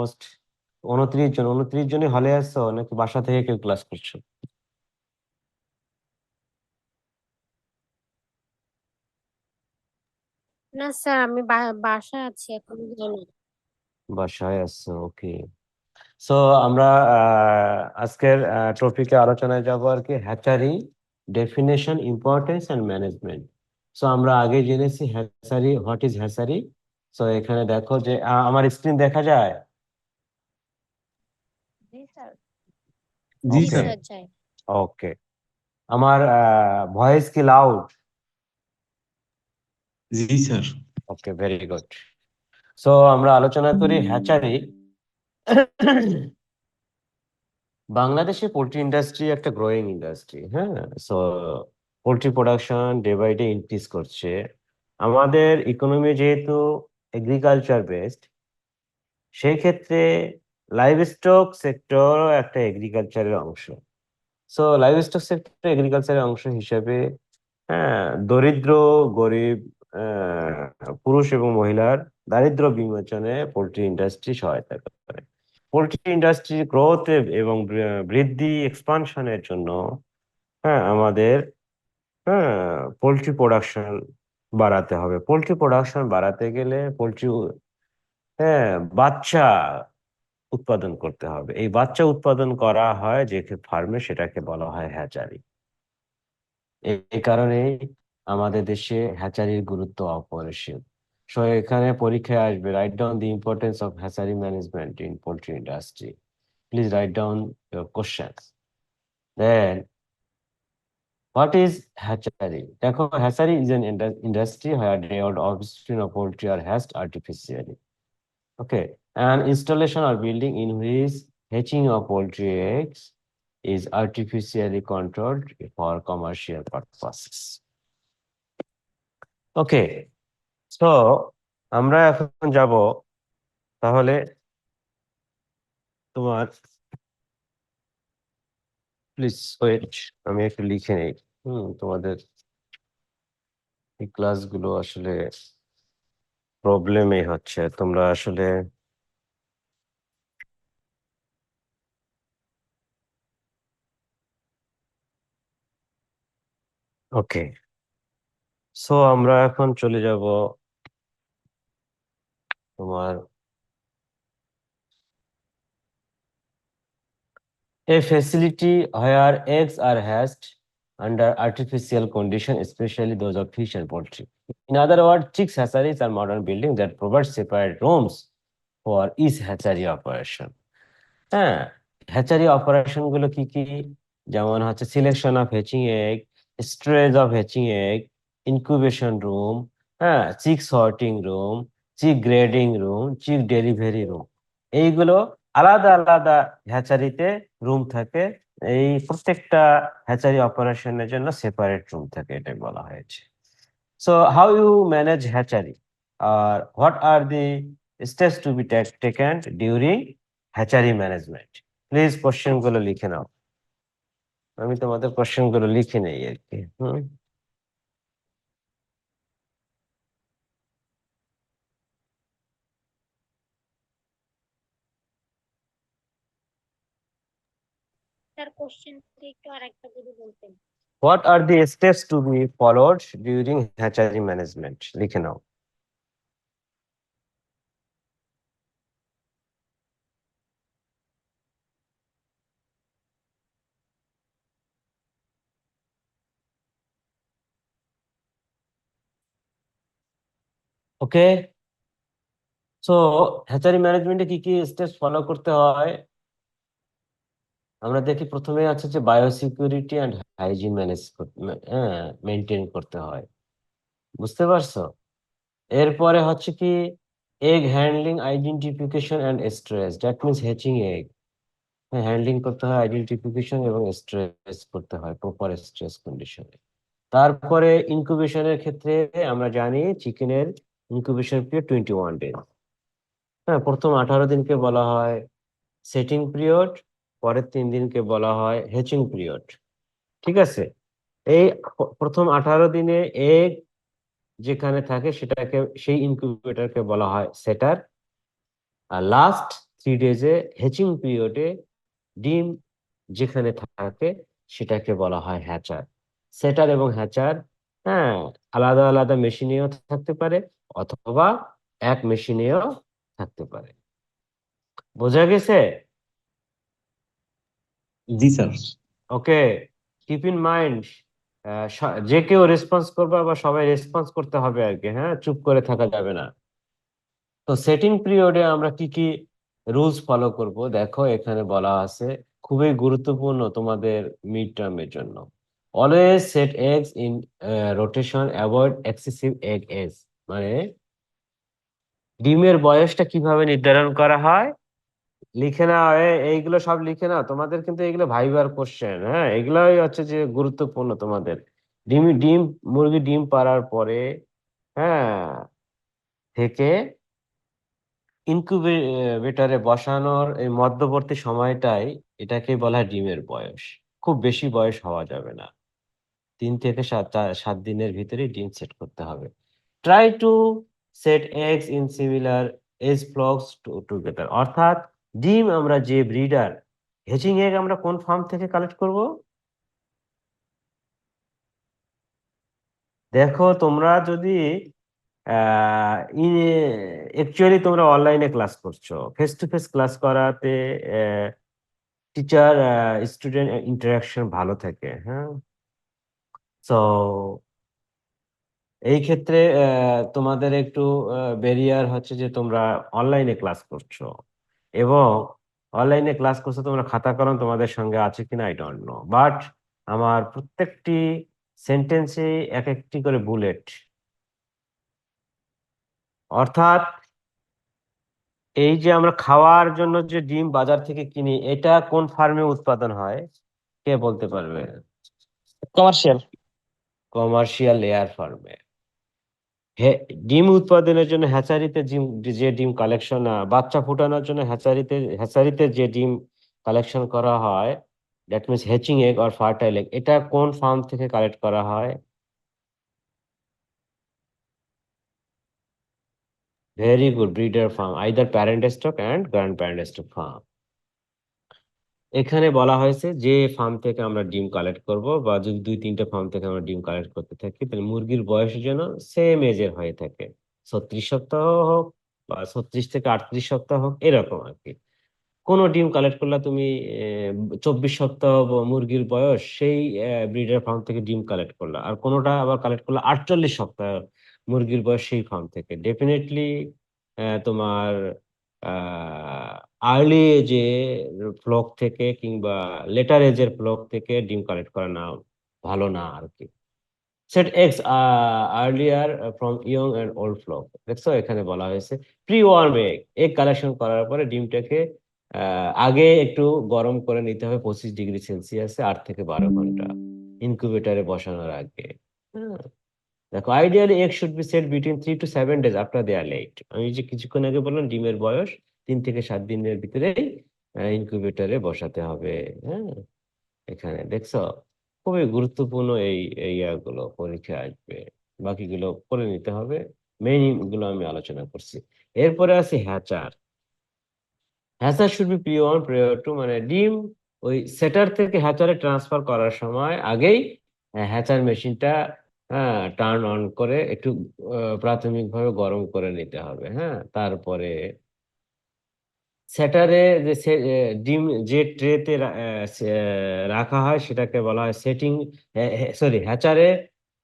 Almost 29 জন। 29 জনই হলে আসছো নাকি বাসা থেকে কেউ ক্লাস করছো? না স্যার, আমি বাসায় আছি, এখন যাইনি। বাসায় আসছো, ওকে। সো আমরা আজকের টপিকে আলোচনায় যাব আর কি, hatchery definition, importance and management. So আমরা আগে জেনেছি hatchery, what is hatchery. So এখানে দেখো যে আমার স্ক্রিন দেখা যায়? জি স্যার। জি জি ওকে, স্যার। স্যার, যাই। ওকে। আমার ভয়েস কি লাউড? জি sir. Okay, very good. So আমরা আলোচনা করি হ্যাচারি। বাংলাদেশে পোল্ট্রি ইন্ডাস্ট্রি একটা গ্রোয়িং ইন্ডাস্ট্রি, হ্যাঁ। So poultry production day by day increase করছে। আমাদের ইকোনমি যেহেতু এগ্রিকালচার বেসড, সেই ক্ষেত্রে লাইভ স্টক সেক্টরও একটা এগ্রিকালচারের অংশ। সো লাইভ স্টক সেক্টর এগ্রিকালচারের অংশ হিসেবে, হ্যাঁ, দরিদ্র, গরিব, পুরুষ এবং মহিলার দারিদ্র্য বিমোচনে পোল্ট্রি ইন্ডাস্ট্রি সহায়তা করে। পোল্ট্রি ইন্ডাস্ট্রির গ্রোথ এবং বৃদ্ধি, এক্সপানশনের জন্য, হ্যাঁ, আমাদের, হ্যাঁ, পোল্ট্রি প্রোডাকশন বাড়াতে হবে। পোল্ট্রি প্রোডাকশন বাড়াতে গেলে পোল্ট্রি, হ্যাঁ, বাচ্চা উৎপাদন করতে হবে। এই বাচ্চা উৎপাদন করা হয় যে ফার্মে, সেটাকে বলা হয় হ্যাচারি। এই কারণেই আমাদের দেশে হ্যাচারির গুরুত্ব অপরিসীম। সো এখানে পরীক্ষায় আসবে, write down the importance of hatchery management in poultry industry. Please write down your questions. Then, what is hatchery? দেখো, hatchery is an industry where layout of offspring of poultry are hatched artificially. Okay, an installation or building in which hatching of poultry eggs is artificially controlled for commercial purposes. Okay, so আমরা এখন যাব তাহলে, তোমার, please wait, আমি একটু লিখে নেই। তোমাদের এই ক্লাসগুলো আসলে প্রবলেমই হচ্ছে, তোমরা আসলে, ওকে। সো আমরা এখন চলে যাব তোমার, a facility where eggs are hatched under artificial conditions, especially those of fish and poultry. In other words, chicks hatcheries are modern buildings that provide separate rooms for each hatchery operation. হ্যাঁ, hatchery operation গুলো কি কি? যেমন হচ্ছে selection of hatching egg, storage of hatching egg, incubation room, হ্যাঁ, চিক sorting room, চিক grading room, চিক delivery room. এইগুলো আলাদা আলাদা হ্যাচারিতে রুম থাকে। এই প্রত্যেকটা হ্যাচারি অপারেশনের জন্য সেপারেট রুম থাকে, এটা বলা হয়েছে। So how you manage hatchery, আর what are the steps to be taken during hatchery management? Please question গুলো লিখে নাও। আমি তোমাদের কোশ্চেন গুলো লিখে নেই আর কি। স্যার, কোশ্চেন একটু আরেকটা যদি বলতেন। What are the steps to be followed during hatchery management, লিখে নাও। ওকে, সো হ্যাচারি ম্যানেজমেন্টে কি কি স্টেপস ফলো করতে হয়? আমরা দেখি প্রথমে আছে যে বায়োসিকিউরিটি অ্যান্ড হাইজিন মেনটেন করতে হয়, বুঝতে পারছো? এরপরে হচ্ছে কি, egg handling, identification and stress, that means hatching egg. Handling করতে হয়, আইডেন্টিফিকেশন এবং স্ট্রেস করতে হয় প্রপার স্ট্রেস কন্ডিশনে। তারপরে ইনকিউবেশনের ক্ষেত্রে আমরা জানি চিকেনের ইনকিউবেশন পিরিয়ড 21 ডেজ। হ্যাঁ, প্রথম 18 দিনকে বলা হয় সেটিং পিরিয়ড, পরের 3 দিনকে বলা হয় হ্যাচিং পিরিয়ড। ঠিক আছে? এই প্রথম 18 দিনে এগ যেখানে থাকে সেটাকে, সেই ইনকিউবেটরকে বলা হয় সেটার। আর লাস্ট 3 ডেজে হ্যাচিং পিরিয়ডে ডিম যেখানে থাকে সেটাকে বলা হয় হ্যাচার। সেটার এবং হ্যাচার, হ্যাঁ, আলাদা আলাদা মেশিনেও থাকতে পারে অথবা এক মেশিনেও থাকতে পারে। বোঝা গেছে? জি sir. Okay, keep in mind, যে কেউ রেসপন্স করবে বা সবাই রেসপন্স করতে হবে আর কি, হ্যাঁ, চুপ করে থাকা যাবে না। তো সেটিং পিরিয়ডে আমরা কি কি রুলস ফলো করব দেখো এখানে বলা আছে, খুবই গুরুত্বপূর্ণ তোমাদের মিড টার্মের জন্য। Always set eggs in rotation, avoid excessive egg age. মানে ডিমের বয়সটা কিভাবে নির্ধারণ করা হয় লিখে নাও, এইগুলো সব লিখে নাও, তোমাদের কিন্তু এগুলো ভাইবার কোশ্চেন, হ্যাঁ, এগুলোই হচ্ছে যে গুরুত্বপূর্ণ তোমাদের। ডিম মুরগি ডিম পাড়ার পরে, হ্যাঁ, থেকে ইনকিউবেটরে বসানোর এই মধ্যবর্তী সময়টাই এটাকে বলা হয় ডিমের বয়স। খুব বেশি বয়স হওয়া যাবে না, 3 থেকে 7 দিনের ভিতরে ডিম সেট করতে হবে। Try to set eggs in similar age flocks together, অর্থাৎ ডিম আমরা যে ব্রিডার, হেচিং এগ আমরা কোন ফার্ম থেকে কালেক্ট করব? দেখো তোমরা যদি অ্যাকচুয়ালি তোমরা অনলাইনে ক্লাস করছো, ফেস টু ফেস ক্লাস করাতে টিচার স্টুডেন্ট ইন্টারাকশন ভালো থাকে, হ্যাঁ। তো এই ক্ষেত্রে তোমাদের একটু ব্যারিয়ার হচ্ছে যে তোমরা অনলাইনে ক্লাস করছো, এবং অনলাইনে ক্লাস করছো, তোমরা খাতা কলম তোমাদের সঙ্গে আছে কিনা আই ডোন্ট নো, বাট আমার প্রত্যেকটি সেন্টেন্সে এক একটি করে বুলেট, অর্থাৎ এই যে আমরা খাওয়ার জন্য যে ডিম বাজার থেকে কিনি, এটা কোন ফার্মে উৎপাদন হয় কে বলতে পারবে? কমার্শিয়াল। কমার্শিয়াল লেয়ার ফার্মে। ডিম উৎপাদনের জন্য হ্যাচারিতে যে ডিম কালেকশন, বাচ্চা ফোটানোর জন্য হ্যাচারিতে যে ডিম কালেকশন করা হয়, that means hatching egg or fertile egg, এটা কোন ফার্ম থেকে কালেক্ট করা হয়? Very good, breeder farm, either parent stock and grand parent stock farm. এখানে বলা হয়েছে যে ফার্ম থেকে আমরা ডিম কালেক্ট করব, বা যদি 2-3টে ফার্ম থেকে আমরা ডিম কালেক্ট করতে থাকি, তাহলে মুরগির বয়স যেন সেম এজের হয়ে থাকে, 36 সপ্তাহ হোক বা 36 থেকে 38 সপ্তাহ হোক, এরকম আর কি। কোনো ডিম কালেক্ট করলা তুমি 24 সপ্তাহ মুরগির বয়স, সেই ব্রিডার ফার্ম থেকে ডিম কালেক্ট করলা, আর কোনোটা আবার কালেক্ট করলা 48 সপ্তাহ মুরগির বয়স, সেই ফার্ম থেকে, ডেফিনেটলি তোমার আর্লি এজে ফ্লক থেকে কিংবা লেটার এজের ফ্লক থেকে ডিম কালেক্ট করা না ভালো না আর কি। Set eggs earlier from young and old flock, দেখছো এখানে বলা হয়েছে pre warm egg, egg collection করার পরে ডিমটাকে আগে একটু গরম করে নিতে হবে 25 ডিগ্রি সেলসিয়াসে 8 থেকে 12 ঘন্টা, ইনকিউবেটরে বসানোর আগে। হ্যাঁ, দেখো ideally egg should be set between 3 to 7 days after they are laid. আমি যে কিছুক্ষণ আগে বললাম ডিমের বয়স 3 থেকে 7 দিনের ভিতরেই ইনকিউবেটরে বসাতে হবে। হ্যাঁ, এখানে দেখছো খুবই গুরুত্বপূর্ণ এই ইয়াগুলো পরীক্ষায় আসবে, বাকিগুলো করে নিতে হবে, মেইন গুলো আমি আলোচনা করছি। এরপরে আছে হ্যাচার। হ্যাচার শুড বি প্রিয় ওয়ান প্রিয় টু, মানে ডিম ওই সেটার থেকে হ্যাচারে ট্রান্সফার করার সময় আগেই হ্যাচার মেশিনটা, হ্যাঁ, টার্ন অন করে একটু প্রাথমিকভাবে গরম করে নিতে হবে, হ্যাঁ। তারপরে সেটারে যে ডিম যে ট্রেতে রাখা হয় সেটাকে বলা হয় সেটিং, সরি হ্যাচারে,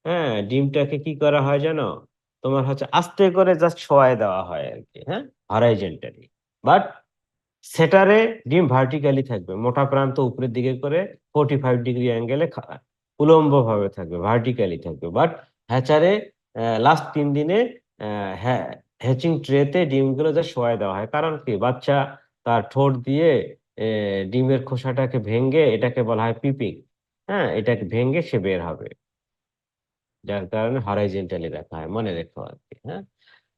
হ্যাঁ, ডিমটাকে কি করা হয় জানো, তোমার হচ্ছে আস্তে করে জাস্ট শোয়াই দেওয়া হয় আর কি, হ্যাঁ, হরাইজন্টালি। বাট সেটারে ডিম ভার্টিক্যালি থাকবে, মোটা প্রান্ত উপরের দিকে করে 45 ডিগ্রি অ্যাঙ্গেলে উলম্ব ভাবে থাকবে, ভার্টিক্যালি থাকবে। বাট হ্যাচারে লাস্ট 3 দিনে হ্যাচিং ট্রেতে ডিমগুলো যা শোয়াই দেওয়া হয়, কারণ কি বাচ্চা তার ঠোঁট দিয়ে ডিমের খোসাটাকে ভেঙে, এটাকে বলা হয় পিপিং, হ্যাঁ, এটাকে ভেঙে সে বের হবে, যার কারণে হরাইজন্টালি রাখা হয়, মনে রেখো আর কি, হ্যাঁ।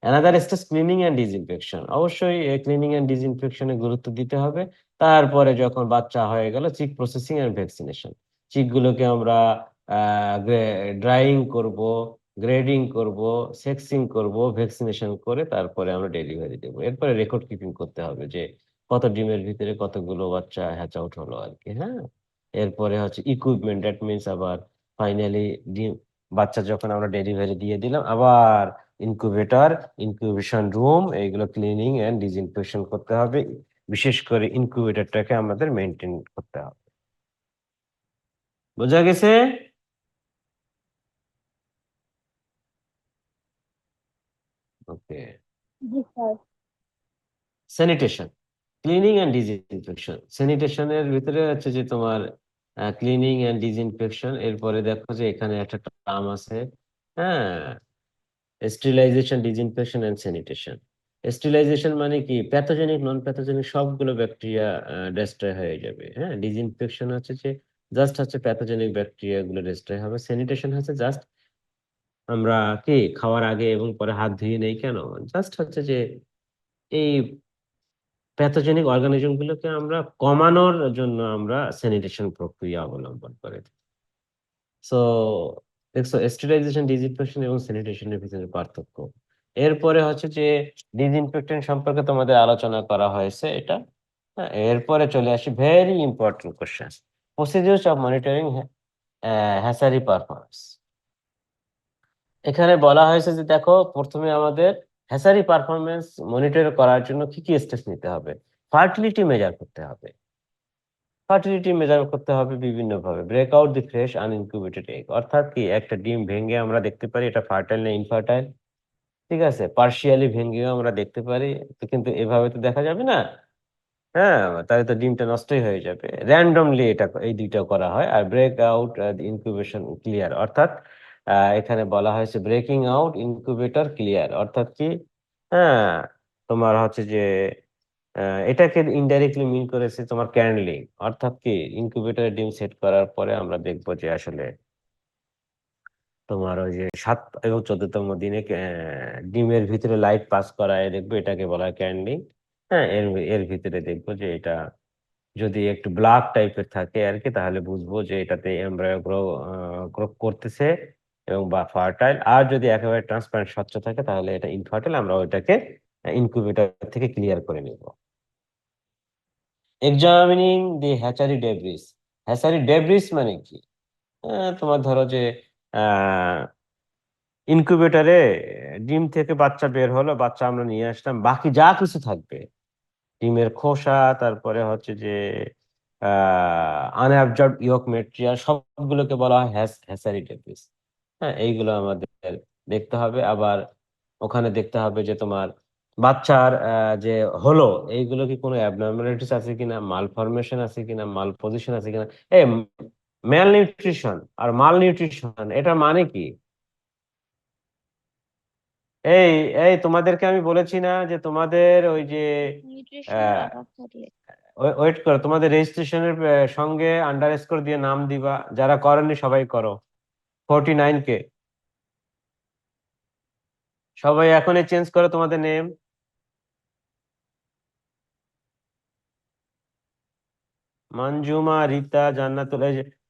Another stage cleaning and disinfection, অবশ্যই ক্লিনিং অ্যান্ড ডিসইনফেকশনে গুরুত্ব দিতে হবে। তারপরে যখন বাচ্চা হয়ে গেল, চিক প্রসেসিং অ্যান্ড ভ্যাকসিনেশন, চিকগুলোকে আমরা ড্রাইং করব, গ্রেডিং করব, সেক্সিং করব, ভ্যাকসিনেশন করে তারপরে আমরা ডেলিভারি দেবো। এরপরে রেকর্ড কিপিং করতে হবে যে কত ডিমের ভিতরে কতগুলো বাচ্চা হ্যাচ আউট হলো আর কি, হ্যাঁ। এরপরে হচ্ছে ইকুইপমেন্ট, দ্যাট মিনস আবার ফাইনালি ডিম বাচ্চা যখন আমরা ডেলিভারি দিয়ে দিলাম, আবার ইনকিউবেটর, ইনকিউবেশন রুম, এইগুলো ক্লিনিং এন্ড ডিসইনফেকশন করতে হবে। বিশেষ করে ইনকিউবেটরটাকে আমাদের মেনটেন করতে হবে। বোঝা গেছে? ওকে। জি sir. Sanitation, cleaning and disinfection. স্যানিটেশনের ভিতরে হচ্ছে যে তোমার ক্লিনিং এন্ড ডিসইনফেকশন। এরপরে দেখো যে এখানে একটা টার্ম আছে, হ্যাঁ, sterilisation, disinfection and sanitation. Sterilisation মানে কি, প্যাথোজেনিক নন প্যাথোজেনিক সবগুলো ব্যাকটেরিয়া ডেস্ট্রয় হয়ে যাবে, হ্যাঁ। ডিসইনফেকশন হচ্ছে যে জাস্ট হচ্ছে প্যাথোজেনিক ব্যাকটেরিয়া গুলো ডেস্ট্রয় হবে। স্যানিটেশন হচ্ছে জাস্ট আমরা কি খাওয়ার আগে এবং পরে হাত ধুয়ে নেই কেন, জাস্ট হচ্ছে যে এই প্যাথোজেনিক অর্গানিজম গুলোকে আমরা কমানোর জন্য আমরা স্যানিটেশন প্রক্রিয়া অবলম্বন করে থাকি। সো দেখছো, স্টেরিলাইজেশন, ডিসইনফেকশন এবং স্যানিটেশনের ভিতরে পার্থক্য। এরপরে হচ্ছে যে ডিসইনফেকশন সম্পর্কে তোমাদের আলোচনা করা হয়েছে এটা, হ্যাঁ। এরপরে চলে আসি very important question, procedures of monitoring hatchery performance. এখানে বলা হয়েছে যে দেখো, প্রথমে আমাদের হ্যাচারি পারফরমেন্স মনিটর করার জন্য কি কি স্টেপস নিতে হবে। ফার্টিলিটি মেজার করতে হবে। ফার্টিলিটি মেজার করতে হবে বিভিন্ন ভাবে। Break out the fresh unincubated egg, অর্থাৎ কি একটা ডিম ভেঙে আমরা দেখতে পারি এটা ফার্টাইল না ইনফার্টাইল, ঠিক আছে। পার্শিয়ালি ভেঙেও আমরা দেখতে পারি, তো কিন্তু এভাবে তো দেখা যাবে না, হ্যাঁ। তাহলে তো ডিমটা নষ্টই হয়ে যাবে। র্যান্ডমলি এটা এই দুইটা করা হয়। আর ব্রেক আউট ইনকিউবেশন ক্লিয়ার, অর্থাৎ এখানে বলা হয়েছে ব্রেকিং আউট ইনকিউবেটর ক্লিয়ার, অর্থাৎ কি, হ্যাঁ, তোমার হচ্ছে যে এটাকে ইনডাইরেক্টলি মিন করেছে তোমার ক্যান্ডলিং, অর্থাৎ কি ইনকিউবেটরে ডিম সেট করার পরে আমরা দেখবো যে আসলে তোমার ওই যে 7 এবং 14তম দিনে ডিমের ভিতরে লাইট পাস করায় দেখবো, এটাকে বলা হয় ক্যান্ডলিং, হ্যাঁ। এর এর ভিতরে দেখবো যে এটা যদি একটু ব্ল্যাক টাইপের থাকে আর কি, তাহলে বুঝবো যে এটাতে এমব্রায়ো গ্রো করতেছে এবং বা ফার্টাইল। আর যদি একেবারে ট্রান্সপারেন্ট স্বচ্ছ থাকে তাহলে এটা ইনফার্টাইল, আমরা ওইটাকে ইনকিউবেটর থেকে ক্লিয়ার করে নিব। এক্সামিনিং দি হ্যাচারি ডেব্রিস। হ্যাচারি ডেব্রিস মানে কি, তোমার ধরো যে ইনকিউবেটরে ডিম থেকে বাচ্চা বের হলো, বাচ্চা আমরা নিয়ে আসলাম, বাকি যা কিছু থাকবে, ডিমের খোসা, তারপরে হচ্ছে যে আনঅ্যাবজর্বড ইয়ক ম্যাটেরিয়াল, সবগুলোকে বলা হয় হ্যাচারি ডেব্রিস, হ্যাঁ। এইগুলো আমাদের দেখতে হবে। আবার ওখানে দেখতে হবে যে তোমার বাচ্চার যে হলো, এইগুলো কি কোনো অ্যাবনর্মালিটিস আছে কিনা, মাল ফরমেশন আছে কিনা, মাল পজিশন আছে কিনা। এই ম্যাল নিউট্রিশন আর মাল নিউট্রিশন, এটা মানে কি? এই এই তোমাদেরকে আমি বলেছি না যে তোমাদের ওই যে নিউট্রিশনের অভাব থাকলে। ওয়েট করো, তোমাদের রেজিস্ট্রেশনের সঙ্গে আন্ডারস্কোর দিয়ে নাম দিবা, যারা করেননি সবাই করো। 49 কে সবাই এখনই চেঞ্জ করো তোমাদের নেম। মঞ্জুমা, রীতা, জান্নাতুল,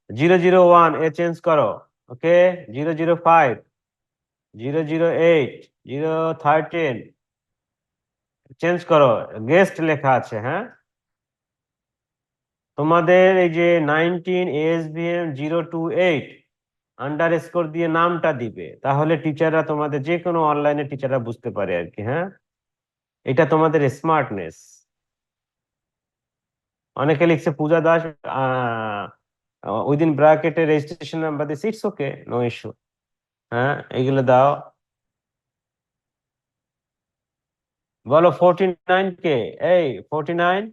001 এ চেঞ্জ করো, ওকে। 005, 008, 013 চেঞ্জ করো, গেস্ট লেখা আছে, হ্যাঁ। তোমাদের এই যে 19 ASBM 028 আন্ডারস্কোর দিয়ে নামটা দিবে, তাহলে টিচাররা, তোমাদের যে কোনো অনলাইনে টিচাররা বুঝতে পারে আর কি, হ্যাঁ। এটা তোমাদের স্মার্টনেস। অনেকে লিখছে পূজা দাস উইদিন ব্র্যাকেটে registration number this, it's okay, no issue, হ্যাঁ। এগুলো দাও। বলো 49 কে, এই 49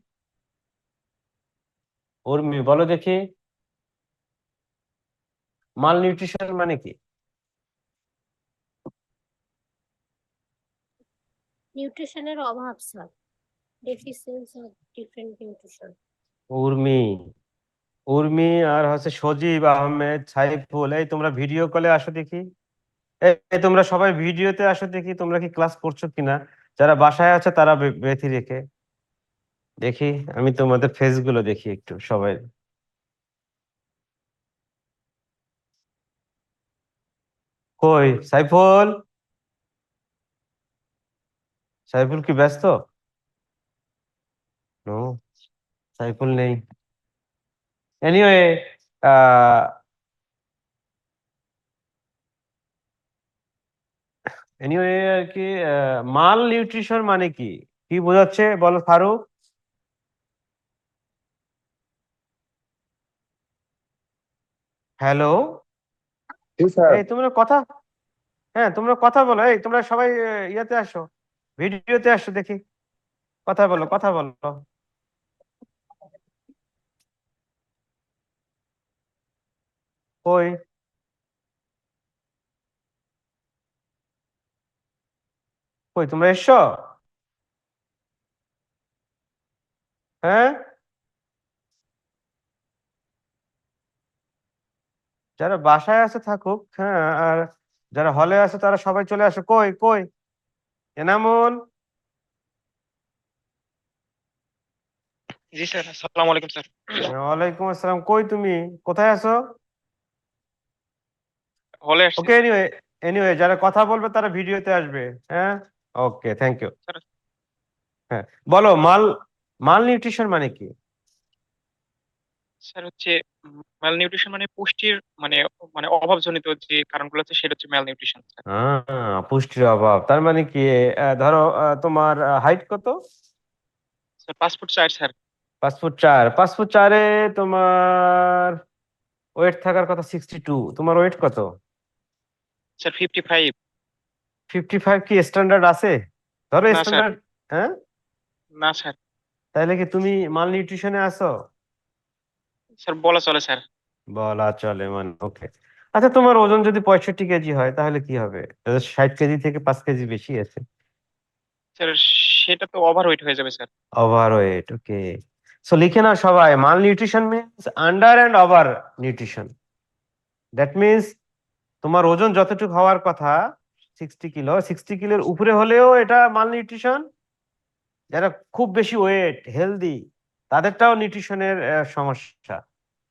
উর্মি বলো দেখি, মাল নিউট্রিশন মানে কি? নিউট্রিশনের অভাব sir. Deficiency of different nutrition. Urmi, Urmi আর হচ্ছে সজীব আহমেদ, সাইফুল, এই তোমরা ভিডিও কলে আসো দেখি। এই তোমরা সবাই ভিডিওতে আসো দেখি, তোমরা কি ক্লাস করছো কিনা। যারা বাসায় আছে তারা ব্যথি রেখে দেখি, আমি তোমাদের ফেস গুলো দেখি একটু সবাই। কই সাইফুল? সাইফুল কি ব্যস্ত? নো, সাইফুল নেই। এনিওয়ে, আহ এনিওয়ে আর কি, মাল নিউট্রিশন মানে কি, কি বোঝাচ্ছে বলো ফারুক? হ্যালো, জি স্যার। এই তোমরা কথা, হ্যাঁ তোমরা কথা বলো, এই তোমরা সবাই ইয়াতে আসো, ভিডিওতে আসো দেখি, কথা বলো কথা বলো। কই কই তোমরা এসছো? হ্যাঁ, যারা বাসায় আছে থাকুক, হ্যাঁ, আর যারা হলে আছে তারা সবাই চলে আসো। কই কই এনামুল? জি স্যার, আসসালামু আলাইকুম স্যার। ওয়ালাইকুম আসসালাম। কই তুমি, কোথায় আছো? হলে আসছি ওকে, স্যার। এনিওয়ে, এনিওয়ে যারা কথা বলবে তারা ভিডিওতে আসবে। হ্যাঁ, ওকে, থ্যাংক ইউ। স্যার হ্যাঁ, বলো মাল, মাল নিউট্রিশন মানে কি? স্যার হচ্ছে ম্যাল নিউট্রিশন মানে পুষ্টির মানে মানে অভাবজনিত যে কারণগুলো আছে সেটা হচ্ছে ম্যাল নিউট্রিশন স্যার। পুষ্টির অভাব তার মানে কি? ধরো তোমার হাইট কত? Sir 5 foot 4 sir. 5 foot 4, 5 foot 4-এ তোমার ওয়েট থাকার কথা 62, তোমার ওয়েট কত? স্যার 55। 55 কি স্ট্যান্ডার্ড আছে? ধরো না স্যার, স্ট্যান্ডার্ড। হ্যাঁ, না স্যার। তাহলে কি তুমি মাল নিউট্রিশনে আছো? স্যার বলা চলে স্যার। বলা চলে মানে, ওকে। আচ্ছা, তোমার ওজন যদি 65 কেজি হয় তাহলে কি হবে? 60 কেজি থেকে 5 কেজি বেশি আছে। স্যার সেটা তো ওভার ওয়েট হয়ে যাবে স্যার। Over weight, okay. সো লিখে নাও সবাই, malnutrition means under and over nutrition. That means তোমার ওজন যতটুকু হওয়ার কথা, 60 কিলো, 60 কিলোর উপরে হলেও এটা মাল নিউট্রিশন। যারা খুব বেশি ওয়েট হেলদি, তাদেরটাও নিউট্রিশনের সমস্যা,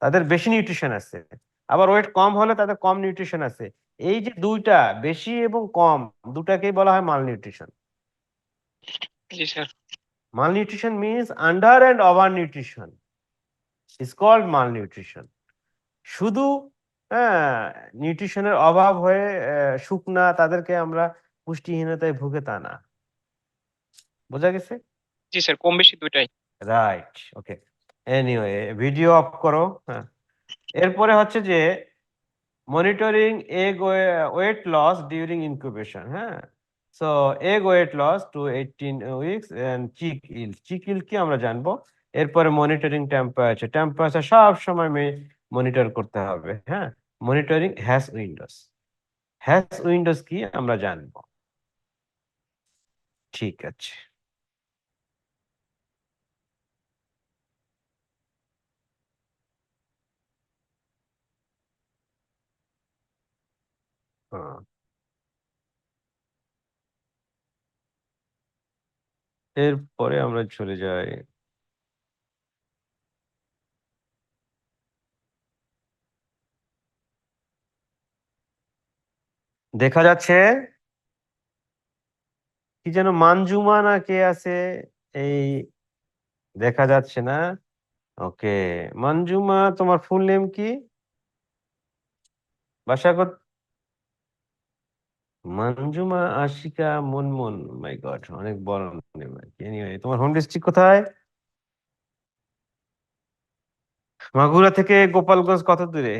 তাদের বেশি নিউট্রিশন আছে। আবার ওয়েট কম হলে তাদের কম নিউট্রিশন আছে। এই যে দুইটা, বেশি এবং কম, দুটাকেই বলা হয় মাল নিউট্রিশন। জি sir. Malnutrition means under and over nutrition is called malnutrition. শুধু হ্যাঁ, নিউট্রিশনের অভাব হয়ে শুকনা তাদেরকে আমরা পুষ্টিহীনতায় ভুগে তা না। বোঝা গেছে? জি স্যার, কম বেশি দুইটাই। Right, okay. Anyway, video off করো। হ্যাঁ, এরপরে হচ্ছে যে monitoring egg weight loss during incubation. হ্যাঁ, so egg weight loss to 18 weeks and chick ill কি আমরা জানবো। এরপরে মনিটরিং টেম্পারেচার, টেম্পারেচার সব সময় মনিটর করতে হবে। হ্যাঁ, monitoring hash Windows, hash Windows কি আমরা জানবো। ঠিক আছে। হ্যাঁ, এরপরে আমরা চলে যাই, দেখা যাচ্ছে কি যেন মানজুমা না কে আছে, এই দেখা যাচ্ছে না। ওকে, মঞ্জুমা, তোমার ফুল নেম কি? বাসা কত? মঞ্জুমা আশিকা মুনমুন, মাই গড, অনেক বড় নেম। এনিওয়ে, তোমার হোম ডিস্ট্রিক্ট কোথায়? মাগুরা থেকে গোপালগঞ্জ কত দূরে?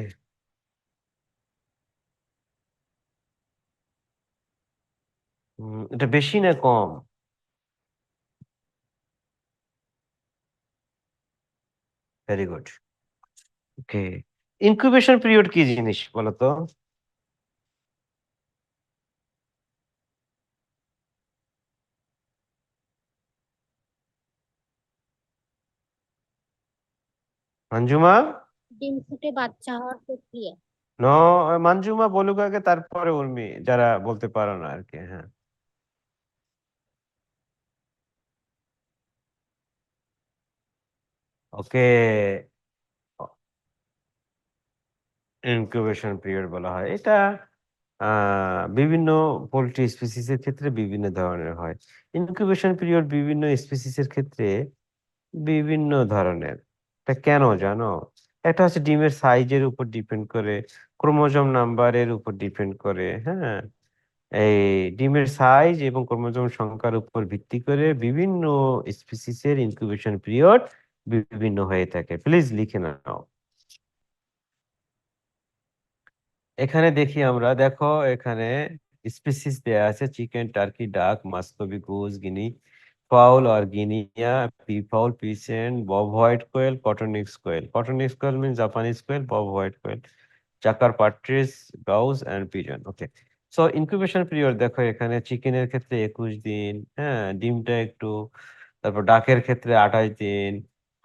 এটা বেশি না কম? ভেরি গুড, ওকে। ইনকিউবেশন পিরিয়ড কি জিনিস বলো তো? মঞ্জুমা, ডিম ফুটে বাচ্চা হওয়ার প্রক্রিয়া। ন, মঞ্জুমা বলুক আগে, তারপরে উর্মি, যারা বলতে পারো না আর কি। হ্যাঁ, ওকে। ইনকিউবেশন পিরিয়ড বলা হয় এটা। বিভিন্ন পোল্ট্রি স্পিসিসের ক্ষেত্রে বিভিন্ন ধরনের হয়। ইনকিউবেশন পিরিয়ড বিভিন্ন স্পিসিসের ক্ষেত্রে বিভিন্ন ধরনের। তা কেন জানো? একটা হচ্ছে ডিমের সাইজের উপর ডিপেন্ড করে, ক্রোমোজোম নাম্বারের উপর ডিপেন্ড করে, হ্যাঁ। এই ডিমের সাইজ এবং ক্রোমোজোম সংখ্যার উপর ভিত্তি করে বিভিন্ন স্পিসিসের ইনকিউবেশন পিরিয়ড বিভিন্ন হয়ে থাকে। প্লিজ লিখে নাও। এখানে দেখি আমরা, দেখো এখানে স্পিসিস দেয়া আছে: chicken, turkey, duck, muscovy, goose, guinea fowl আর guinea, pea fowl, pheasant, bob white quail, coturnix quail. Coturnix quail mean Japanese quail, bob white quail, chukar partridge, grouse and pigeon. Okay, so incubation period দেখো এখানে চিকেনের ক্ষেত্রে 21 দিন, হ্যাঁ, ডিমটা একটু, তারপর ডাকের ক্ষেত্রে 28 দিন,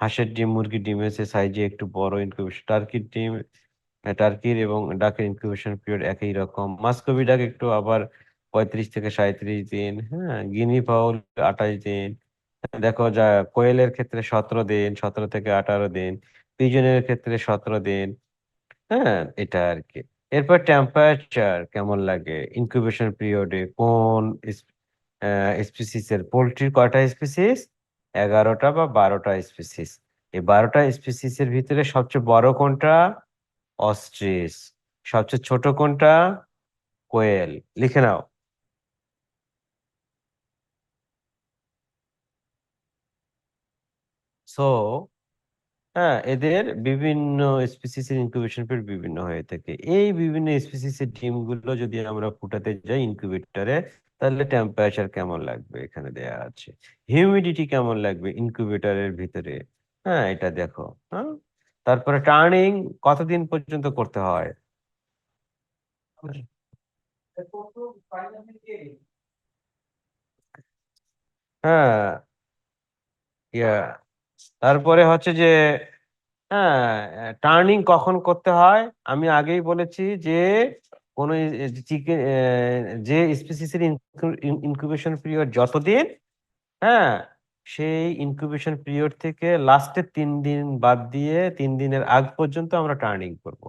হাঁসের ডিম, মুরগির ডিমের সাইজে একটু বড় ইনকিউবেশন, টার্কির ডিম, টার্কির এবং ডাকের ইনকিউবেশন পিরিয়ড একই রকম। মাস্কবি ডাক একটু আবার 35 থেকে 37 দিন, হ্যাঁ, গিনি ফাউল 28 দিন। দেখো যা কোয়েলের ক্ষেত্রে 17 দিন, 17 থেকে 18 দিন, পিজনের ক্ষেত্রে 17 দিন, হ্যাঁ, এটা আর কি। এরপর টেম্পারেচার কেমন লাগে ইনকিউবেশন পিরিয়ডে, কোন স্পিসিসের, পোলট্রির কয়টা স্পিসিস? 11টা বা 12টা স্পিসিস। এই 12টা স্পিসিসের ভিতরে সবচেয়ে বড় কোনটা? অস্ট্রিচ। সবচেয়ে ছোট কোনটা? কোয়েল। লিখে নাও। সো হ্যাঁ, এদের বিভিন্ন স্পিসিসের ইনকিউবেশন পিরিয়ড বিভিন্ন হয়ে থাকে। এই বিভিন্ন স্পিসিসের ডিমগুলো যদি আমরা ফুটাতে যাই ইনকিউবেটরে, তাহলে টেম্পারেচার কেমন লাগবে এখানে দেয়া আছে। হিউমিডিটি কেমন লাগবে ইনকিউবেটরের ভিতরে, হ্যাঁ, এটা দেখো। হ্যাঁ, তারপরে টার্নিং কতদিন পর্যন্ত করতে হয়? হ্যাঁ, ইয়া, তারপরে হচ্ছে যে, হ্যাঁ, টার্নিং কখন করতে হয়? আমি আগেই বলেছি যে কোন চিকেন, যে স্পিসিসের ইনকিউবেশন পিরিয়ড যতদিন, হ্যাঁ, সেই ইনকিউবেশন পিরিয়ড থেকে লাস্টের 3 দিন বাদ দিয়ে 3 দিনের আগ পর্যন্ত আমরা টার্নিং করব।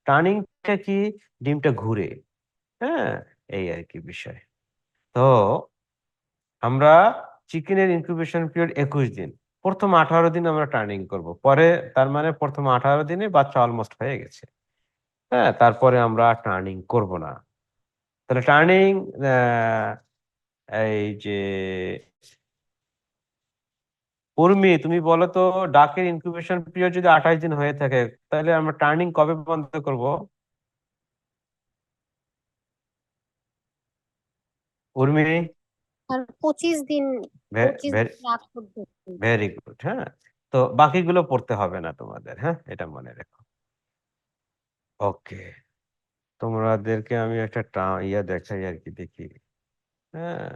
টার্নিংটা কি? ডিমটা ঘুরে, হ্যাঁ, এই আর কি বিষয়। তো আমরা চিকেনের ইনকিউবেশন পিরিয়ড 21 দিন, প্রথম 18 দিন আমরা টার্নিং করব, পরে তার মানে প্রথম 18 দিনে বাচ্চা অলমোস্ট হয়ে গেছে, হ্যাঁ, তারপরে আমরা টার্নিং করব না। তাহলে টার্নিং, এই যে উর্মি, তুমি বলো তো, ডাকের ইনকিউবেশন পিরিয়ড যদি 28 দিন হয়ে থাকে, তাহলে আমরা টার্নিং কবে বন্ধ করব? উর্মি, আর 25 দিন, 25 দিন আগ পর্যন্ত। Very good. হ্যাঁ, তো বাকিগুলো পড়তে হবে না তোমাদের, হ্যাঁ, এটা মনে রেখো। ওকে, তোমাদেরকে আমি একটা ইয়া দেখাই আর কি, দেখি। হ্যাঁ,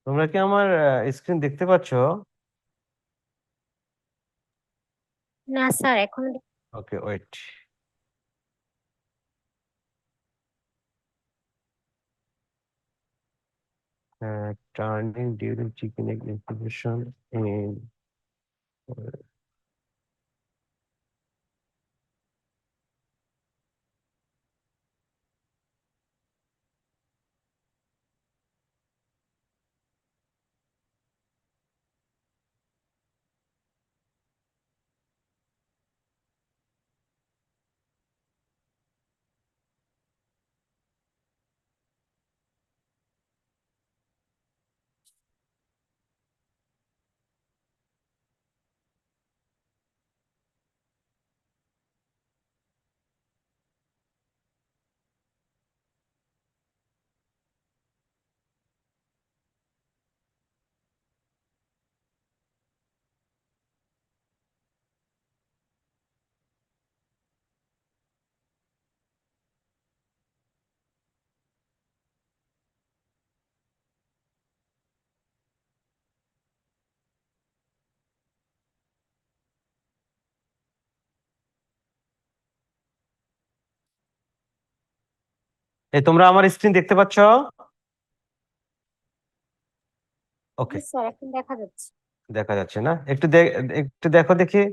তোমরা কি আমার স্ক্রিন দেখতে পাচ্ছ? না স্যার, এখন ওকে, wait. Turning during chicken egg incubation in এই তোমরা আমার স্ক্রিন দেখতে পাচ্ছ? ওকে, জি স্যার, এখন দেখা যাচ্ছে। দেখা যাচ্ছে না? একটু দেখো দেখি।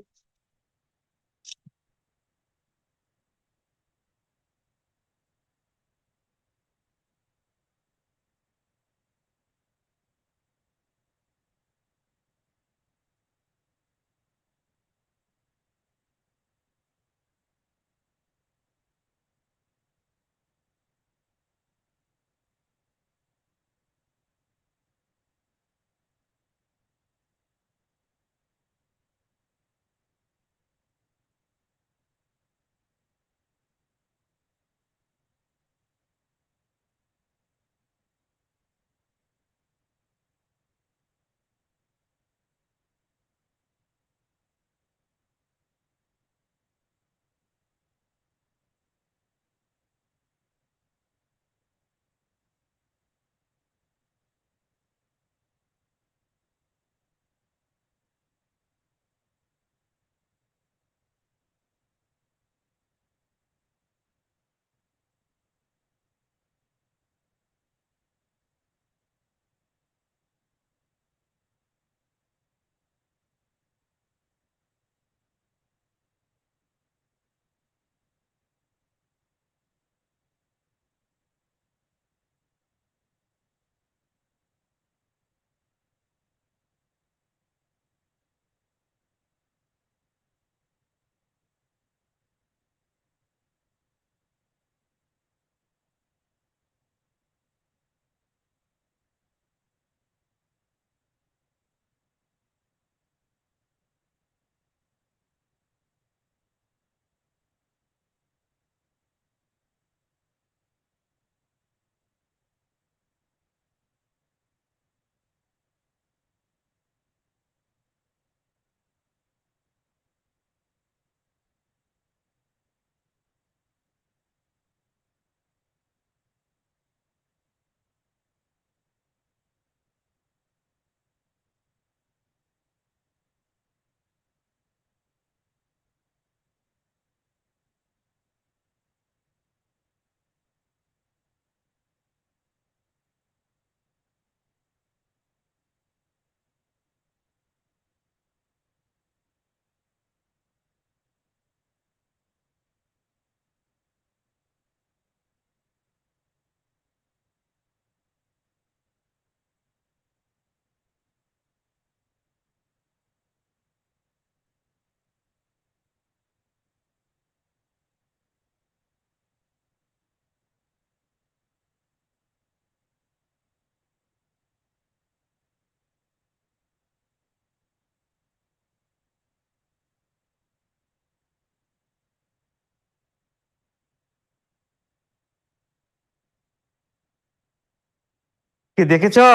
কি দেখেছো?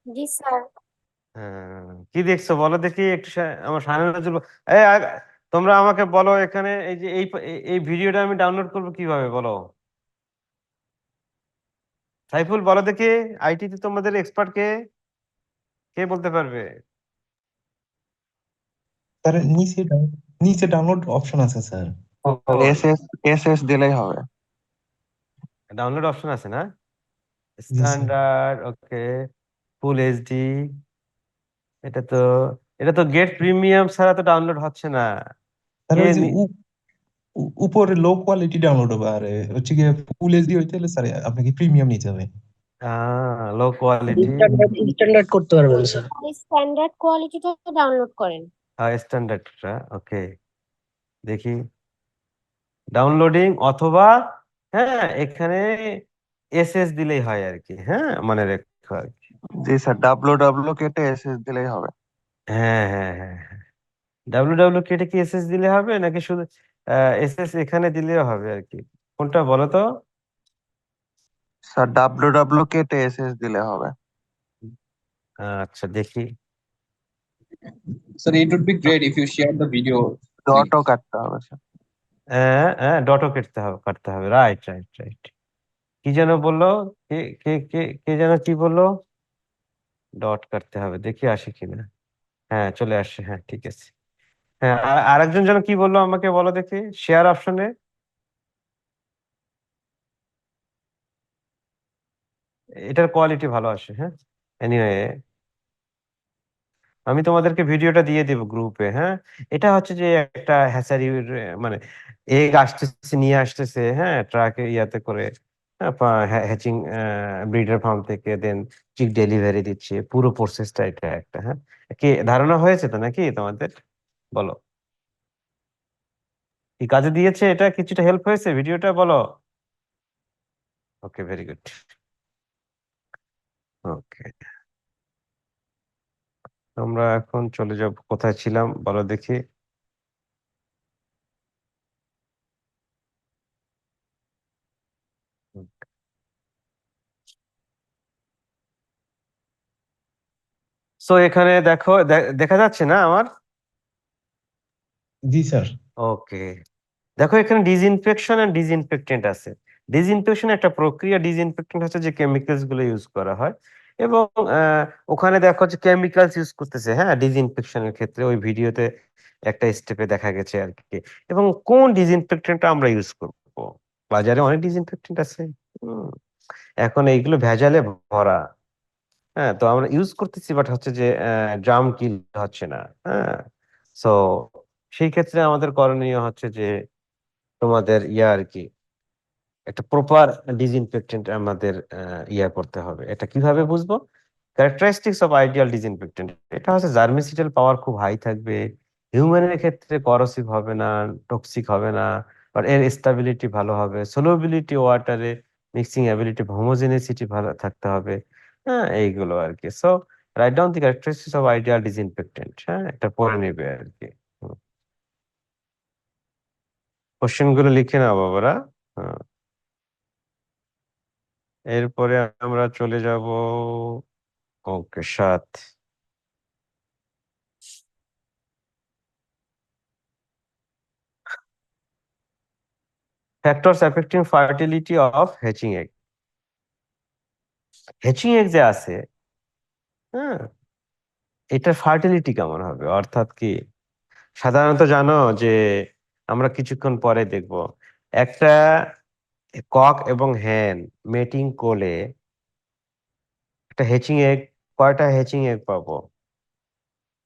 জি স্যার। কি দেখছো বলো দেখি একটু। আমার সামনে নজর তোমরা আমাকে বলো এখানে এই যে এই ভিডিওটা আমি ডাউনলোড করবো কিভাবে বলো? সাইফুল বলো দেখি, আইটি তে তোমাদের এক্সপার্ট কে? কে বলতে পারবে? স্যার নিচে ডাউনলোড অপশন আছে স্যার। এস এস দিলেই হবে। ডাউনলোড অপশন আছে না? জি স্যার। স্ট্যান্ডার্ড, ওকে, ফুল এইচডি। এটা তো এটা তো গেট প্রিমিয়াম ছাড়া তো ডাউনলোড হচ্ছে না। স্যার কে ওই যে উপরে লো কোয়ালিটি ডাউনলোড হবে, আর হচ্ছে গিয়ে ফুল এইচডি হইতে হলে স্যার আপনাকে প্রিমিয়াম নিতে হবে। লো কোয়ালিটি, স্ট্যান্ডার্ড করতে পারবেন স্যার। স্ট্যান্ডার্ড কোয়ালিটিটা ডাউনলোড করেন। স্ট্যান্ডার্ডটা ওকে। দেখি ডাউনলোডিং, অথবা হ্যাঁ এখানে এসএস দিলেই হয় আর কি। হ্যাঁ মানে রেখো আর কি। জি স্যার, ডাব্লু কেটে এস দিলেই হবে। হ্যাঁ হ্যাঁ হ্যাঁ, ডাব্লিউ ডাব্লিউ কেটে কি এসএস দিলে হবে নাকি শুধু এসএস এখানে দিলেও হবে আর কি? কোনটা বলো তো? স্যার, ডাব্লু কেটে এস দিলে হবে। আচ্ছা দেখি। Sir, it would be great if you share the video link. ডটও কাটতে হবে স্যার। ডটও কাটতে হবে, রাইট রাইট রাইট। কি যেন বললো? কে কে কে কে যেন কি বললো? ডট কাটতে হবে, দেখি আসে কিনা। হ্যাঁ চলে আসছে, হ্যাঁ ঠিক আছে। হ্যাঁ আরেকজন যেন কি বললো আমাকে বলো দেখি, শেয়ার অপশনে। এটার কোয়ালিটি ভালো আসে। হ্যাঁ, এনিওয়ে আমি তোমাদেরকে ভিডিওটা দিয়ে দেব গ্রুপে। হ্যাঁ, এটা হচ্ছে যে একটা হ্যাচারির মানে এগ আসতেছে, নিয়ে আসতেছে, হ্যাঁ, ট্রাকে ইয়াতে করে হ্যাচিং ব্রিডার ফার্ম থেকে, দেন চিক ডেলিভারি দিচ্ছে, পুরো প্রসেসটা এটা একটা। হ্যাঁ, কি ধারণা হয়েছে তো নাকি তোমাদের? বলো, কি কাজে দিয়েছে? এটা কিছুটা হেল্প হয়েছে ভিডিওটা? বলো। ওকে, ভেরি গুড। ওকে, আমরা এখন চলে যাব, কোথায় ছিলাম বলো দেখি। সো এখানে দেখো, দেখা যাচ্ছে না আমার? জি স্যার। ওকে, দেখো এখানে ডিসইনফেকশন এন্ড ডিসইনফেক্টেন্ট আছে। ডিসইনফেকশন একটা প্রক্রিয়া, ডিসইনফেক্টেন্ট হচ্ছে যে কেমিক্যালস গুলো ইউজ করা হয়। এবং ওখানে দেখো যে কেমিক্যালস ইউজ করতেছে, হ্যাঁ, ডিসইনফেকশনের ক্ষেত্রে ওই ভিডিওতে একটা স্টেপে দেখা গেছে আর কি। এবং কোন ডিসইনফেক্টেন্টটা আমরা ইউজ করব? বাজারে অনেক ডিসইনফেক্টেন্ট আছে। হুম, এখন এইগুলো ভেজালে ভরা। হ্যাঁ, তো আমরা ইউজ করতেছি, বাট হচ্ছে যে জার্ম কিল হচ্ছে না। হ্যাঁ, সো সেই ক্ষেত্রে আমাদের করণীয় হচ্ছে যে তোমাদের ইয়া আর কি, একটা প্রপার ডিসইনফেক্টেন্ট আমাদের ইয়া করতে হবে। এটা কিভাবে বুঝবো? ক্যারেক্টারিস্টিক্স অফ আইডিয়াল ডিসইনফেক্টেন্ট, এটা হচ্ছে জার্মিসিডাল পাওয়ার খুব হাই থাকবে, হিউম্যানের ক্ষেত্রে করসিভ হবে না, টক্সিক হবে না, আর এর স্টেবিলিটি ভালো হবে, সলিউবিলিটি ওয়াটারে, মিক্সিং অ্যাবিলিটি, হোমোজেনিসিটি ভালো থাকতে হবে। হ্যাঁ, এইগুলো আর কি। So right down the characteristics of ideal disinfectant. হ্যাঁ, এটা পড়ে নেবে আর কি। কোশ্চেন গুলো লিখে নাও বাবারা। হ্যাঁ, এরপরে আমরা চলে যাব, ওকে, 7। Factors affecting fertility of hatching egg. Hatching egg যে আছে, হ্যাঁ, এটার ফার্টিলিটি কেমন হবে? অর্থাৎ কি, সাধারণত জানো যে আমরা কিছুক্ষণ পরে দেখব একটা কক এবং হ্যান মেটিং করলে একটা হ্যাচিং এগ, কয়টা হ্যাচিং এগ পাবো?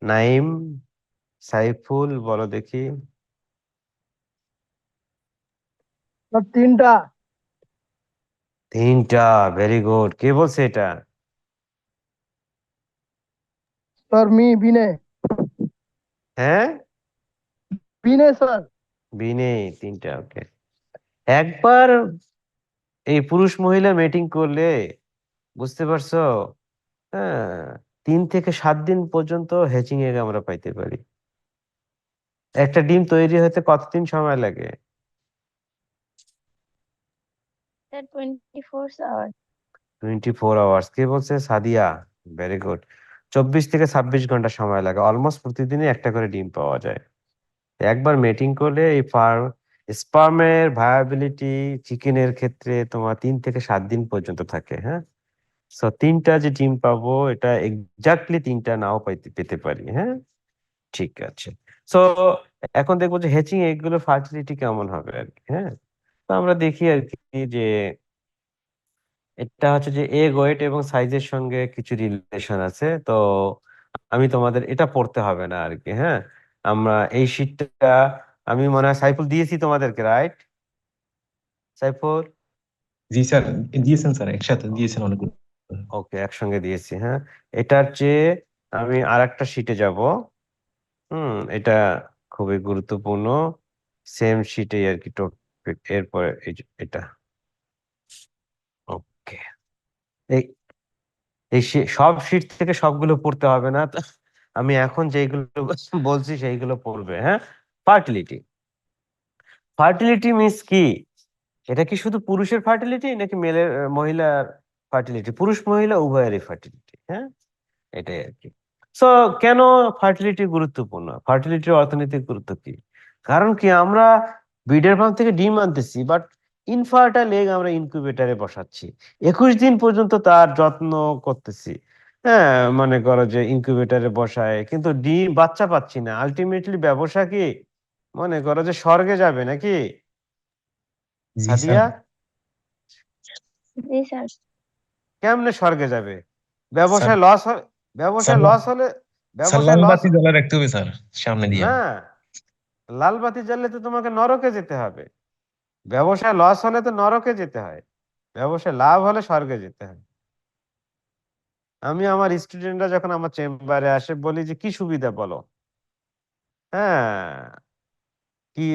নাইম, সাইফুল, বলো দেখি। স্যার 3টা। 3টা, ভেরি গুড। কে বলছে এটা? স্যার বিনয়। হ্যাঁ, বিনয় স্যার। বিনে, 3টা। ওকে, একবার এই পুরুষ মহিলা মিটিং করলে, বুঝতে পারছো, হ্যাঁ, 3 থেকে 7 দিন পর্যন্ত হ্যাচিং এগ আমরা পাইতে পারি। একটা ডিম তৈরি হতে কতদিন সময় লাগে? Sir 24 hour. 24 আওয়ার্স। কে বলছে? Sadia, very good. 24 থেকে 26 ঘন্টা সময় লাগে। অলমোস্ট প্রতিদিনই একটা করে ডিম পাওয়া যায়। একবার মেটিং করলে এই স্পার্মের ভায়াবিলিটি চিকেনের ক্ষেত্রে তোমার 3 থেকে 7 দিন পর্যন্ত থাকে। হ্যাঁ, সো 3টা যে ডিম পাবো, এটা এক্স্যাক্টলি 3টা নাও পেতে পারি। হ্যাঁ, ঠিক আছে। সো এখন দেখবো যে হ্যাচিং এগুলোর ফার্টিলিটি কেমন হবে আর কি। হ্যাঁ, তো আমরা দেখি আর কি যে এটা হচ্ছে যে এগ ওয়েট এবং সাইজের সঙ্গে কিছু রিলেশন আছে। তো আমি তোমাদের এটা পড়তে হবে না আর কি। হ্যাঁ, আমরা এই শীটটা আমি মনে হয় সাইফুল দিয়েছি তোমাদেরকে, রাইট সাইফুল? জি স্যার, দিয়েছেন স্যার, একসাথে দিয়েছেন অনেকগুলো। ওকে, একসঙ্গে দিয়েছি। হ্যাঁ, এটার চেয়ে আমি আর একটা শিটে যাব। এটা খুবই গুরুত্বপূর্ণ, সেম শিটে আর কি টপিক। এরপরে এটা, ওকে, এই এই সব শিট থেকে সবগুলো পড়তে হবে না তো, আমি এখন যেগুলো বলছি সেইগুলো পড়বে। হ্যাঁ, ফার্টিলিটি। ফার্টিলিটি মিন্স কি? এটা কি শুধু পুরুষের ফার্টিলিটি নাকি মেলের, মহিলার ফার্টিলিটি? পুরুষ মহিলা উভয়েরই ফার্টিলিটি। হ্যাঁ, এটাই আর কি। সো কেন ফার্টিলিটি গুরুত্বপূর্ণ? ফার্টিলিটির অর্থনৈতিক গুরুত্ব কি? কারণ কি, আমরা ব্রিডার ফার্ম থেকে ডিম আনতেছি, বাট ইনফার্টাইল এগ আমরা ইনকিউবেটরে বসাচ্ছি, 21 দিন পর্যন্ত তার যত্ন করতেছি। হ্যাঁ, মনে করো যে ইনকিউবেটরে বসায়, কিন্তু ডিম বাচ্চা পাচ্ছি না। আলটিমেটলি ব্যবসা কি, মনে করো যে স্বর্গে যাবে নাকি জি স্যার। সাদিয়া? জি স্যার। কেমনে স্বর্গে যাবে? স্যার ব্যবসায় লস স্যার ব্যবসায় লস হলে স্যার ব্যবসায় লাল লস বাতি জ্বালা রাখতে হবে স্যার সামনে দিয়ে। না, লাল বাতি জ্বাললে তো তোমাকে নরকে যেতে হবে। ব্যবসায় লস হলে তো নরকে যেতে হয়, ব্যবসায় লাভ হলে স্বর্গে যেতে হয়। আমি আমার স্টুডেন্টরা যখন আমার চেম্বারে আসে বলি যে কি সুবিধা বলো, হ্যাঁ কি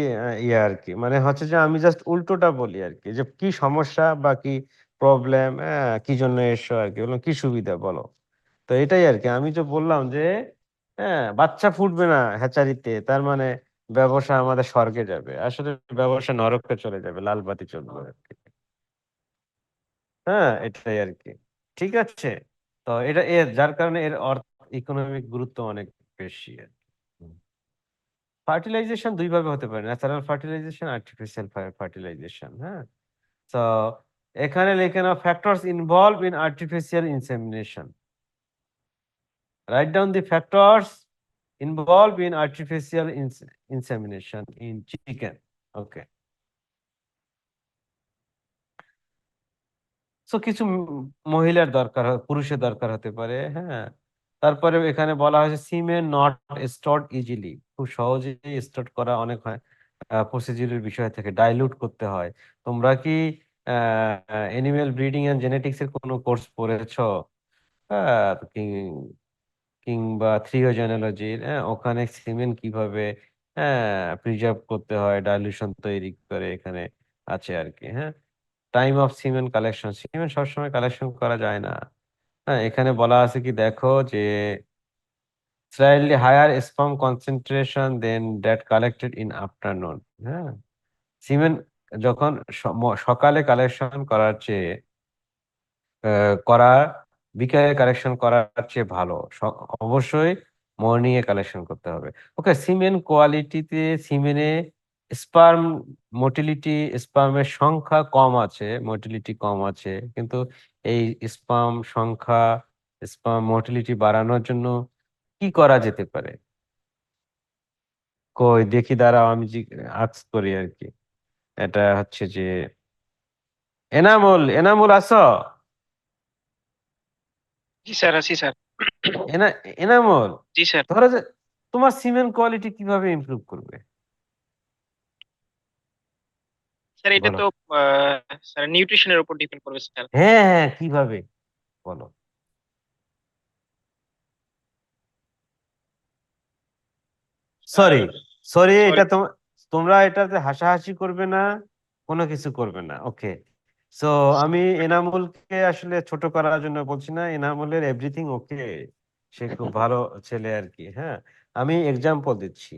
ইয়ে আর কি, মানে হচ্ছে যে আমি জাস্ট উল্টোটা বলি আর কি, যে কি সমস্যা বা কি প্রবলেম, কি জন্য এসো আর কি, বললাম কি সুবিধা বলো। তো এটাই আর কি, আমি তো বললাম যে বাচ্চা ফুটবে না হ্যাচারিতে, তার মানে ব্যবসা আমাদের স্বর্গে যাবে, আসলে ব্যবসা নরকে চলে যাবে, লাল বাতি চলবে আর কি। এটাই আর কি। ঠিক আছে, তো এটা যার কারণে এর অর্থ ইকোনমিক গুরুত্ব অনেক বেশি আর কি। ফার্টিলাইজেশন দুই ভাবে হতে পারে, ন্যাচারাল ফার্টিলাইজেশন, আর্টিফিশিয়াল ফার্টিলাইজেশন। তো এখানে লেখে নাও factors involve in artificial insemination. Write down the factors involve in artificial insemination in chicken. Okay, so কিছু মহিলার দরকার পুরুষের দরকার হতে পারে। তারপরে এখানে বলা হয়েছে সিমেন নট স্টোরড ইজিলি, খুব সহজেই স্টোর করা অনেক হয়, প্রসিডিউরের বিষয় থেকে ডাইলুট করতে হয়। তোমরা কি অ্যানিমেল ব্রিডিং এন্ড জেনেটিক্স এর কোনো কোর্স পড়েছো? কিংবা থ্রিওজেনোলজির, ওখানে সিমেন কিভাবে প্রিজার্ভ করতে হয়, ডাইলুশন তৈরি করে এখানে আছে আর কি। টাইম অফ সিমেন কালেকশন, সিমেন সবসময় কালেকশন করা যায় না। এখানে বলা আছে কি দেখো যে slightly higher sperm concentration than that collected in afternoon। সিমেন যখন সকালে কালেকশন করার চেয়ে করা বিকালে কালেকশন করার চেয়ে ভালো, অবশ্যই মর্নিং এ কালেকশন করতে হবে। ওকে, সিমেন কোয়ালিটিতে সিমেনে স্পার্ম মোটিলিটি, স্পার্মের সংখ্যা কম আছে, মোটিলিটি কম আছে, কিন্তু এই স্পার্ম সংখ্যা, স্পার্ম মোটিলিটি বাড়ানোর জন্য কি করা যেতে পারে? কই দেখি, দাঁড়াও আমি আজ করি আর কি। এটা হচ্ছে যে এনামুল, এনামুল আছো? জি স্যার, আছি স্যার। এনামুল, জি স্যার। ধরো যে তোমার সিমেন্ট কোয়ালিটি কিভাবে ইমপ্রুভ করবে স্যার এটা বলো? তো স্যার নিউট্রিশনের উপর ডিপেন্ড করবে স্যার। হ্যাঁ, কিভাবে বলো? Sorry, sorry, sorry. এটা তোমরা এটাতে হাসাহাসি করবে না, কোনো কিছু করবে না। ওকে, সো আমি এনামুলকে আসলে ছোট করার জন্য বলছি না, এনামুলের এভরিথিং ওকে, সে খুব ভালো ছেলে আর কি। আমি এক্সাম্পল দিচ্ছি,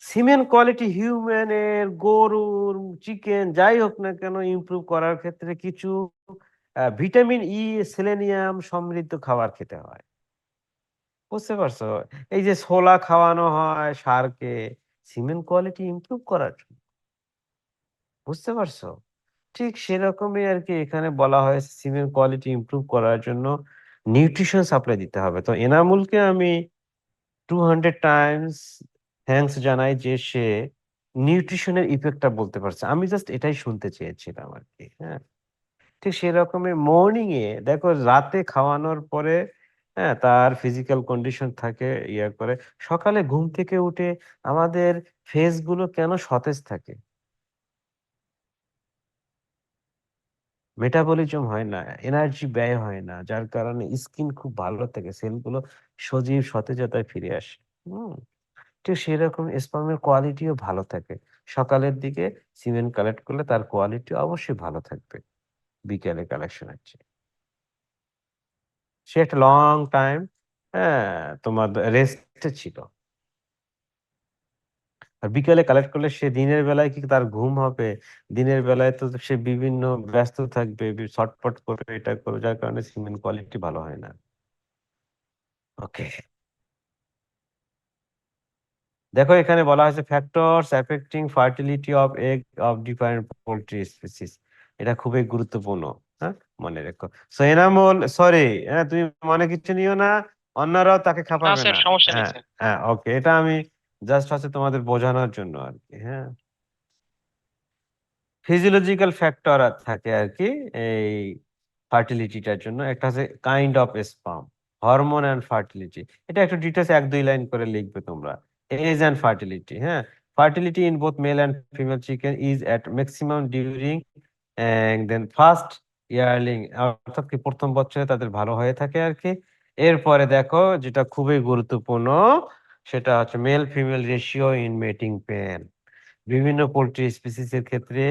সিমেন্ট কোয়ালিটি হিউম্যানের, গরুর, চিকেন যাই হোক না কেন ইমপ্রুভ করার ক্ষেত্রে কিছু ভিটামিন ই, সেলেনিয়াম সমৃদ্ধ খাবার খেতে হয়। বুঝতে পারছো? এই যে ছোলা খাওয়ানো হয় ষাঁড়কে সিমেন্ট কোয়ালিটি ইমপ্রুভ করার জন্য। বুঝতে পারছো? ঠিক সেরকমই আর কি, এখানে বলা হয়েছে সিমেন্ট কোয়ালিটি ইমপ্রুভ করার জন্য নিউট্রিশন সাপ্লাই দিতে হবে। তো এনামুলকে আমি 200 টাইমস থ্যাঙ্কস জানাই যে সে নিউট্রিশনের ইফেক্টটা বলতে পারছে। আমি জাস্ট এটাই শুনতে চেয়েছিলাম আর কি। ঠিক সেরকমই মর্নিং এ দেখো, রাতে খাওয়ানোর পরে তার ফিজিক্যাল কন্ডিশন থাকে ইয়ে করে, সকালে ঘুম থেকে উঠে আমাদের ফেস গুলো কেন সতেজ থাকে? মেটাবলিজম হয় না, এনার্জি ব্যয় হয় না, যার কারণে স্কিন খুব ভালো থাকে, সেলগুলো সজীব সতেজতায় ফিরে আসে। হুম ঠিক সেরকম স্পার্মের কোয়ালিটিও ভালো থাকে। সকালের দিকে সিমেন্ট কালেক্ট করলে তার কোয়ালিটি অবশ্যই ভালো থাকবে বিকেলে কালেকশনের চেয়ে। সে একটা লং টাইম তোমার রেস্টে ছিল। আর বিকেলে কালেক্ট করলে সে দিনের বেলায় কি তার ঘুম হবে? দিনের বেলায় তো সে বিভিন্ন ব্যস্ত থাকবে, ছটফট করবে, এটা করবে, যার কারণে সিমেন্ট কোয়ালিটি ভালো হয় না। ওকে, দেখো এখানে বলা হয়েছে factors affecting fertility of egg of different poultry species. এটা খুবই গুরুত্বপূর্ণ, মনে রেখো। সো এনামুল, সরি, তুমি মনে কিছু নিও না, অন্যরাও তাকে না খাপাবে স্যার, না। সমস্যা নেই হ্যাঁ, স্যার। হ্যাঁ, ওকে, এটা আমি জাস্ট হচ্ছে তোমাদের বোঝানোর জন্য আর কি। ফিজিওলজিক্যাল ফ্যাক্টর থাকে আর কি, এই ফার্টিলিটিটার জন্য, একটা আছে kind of sperm, hormone and fertility. এটা একটু ডিটেলস 1-2 লাইন করে লিখবে তোমরা। এজ অ্যান্ড ফার্টিলিটি, হ্যাঁ, fertility in both male and female chicken is at maximum during then first yearling, অর্থাৎ কি প্রথম বছরে তাদের ভালো হয়ে থাকে আর কি। এরপরে দেখো যেটা খুবই গুরুত্বপূর্ণ, সেটা হচ্ছে male female ratio in mating pen. বিভিন্ন পোল্ট্রি স্পিসিসের ক্ষেত্রে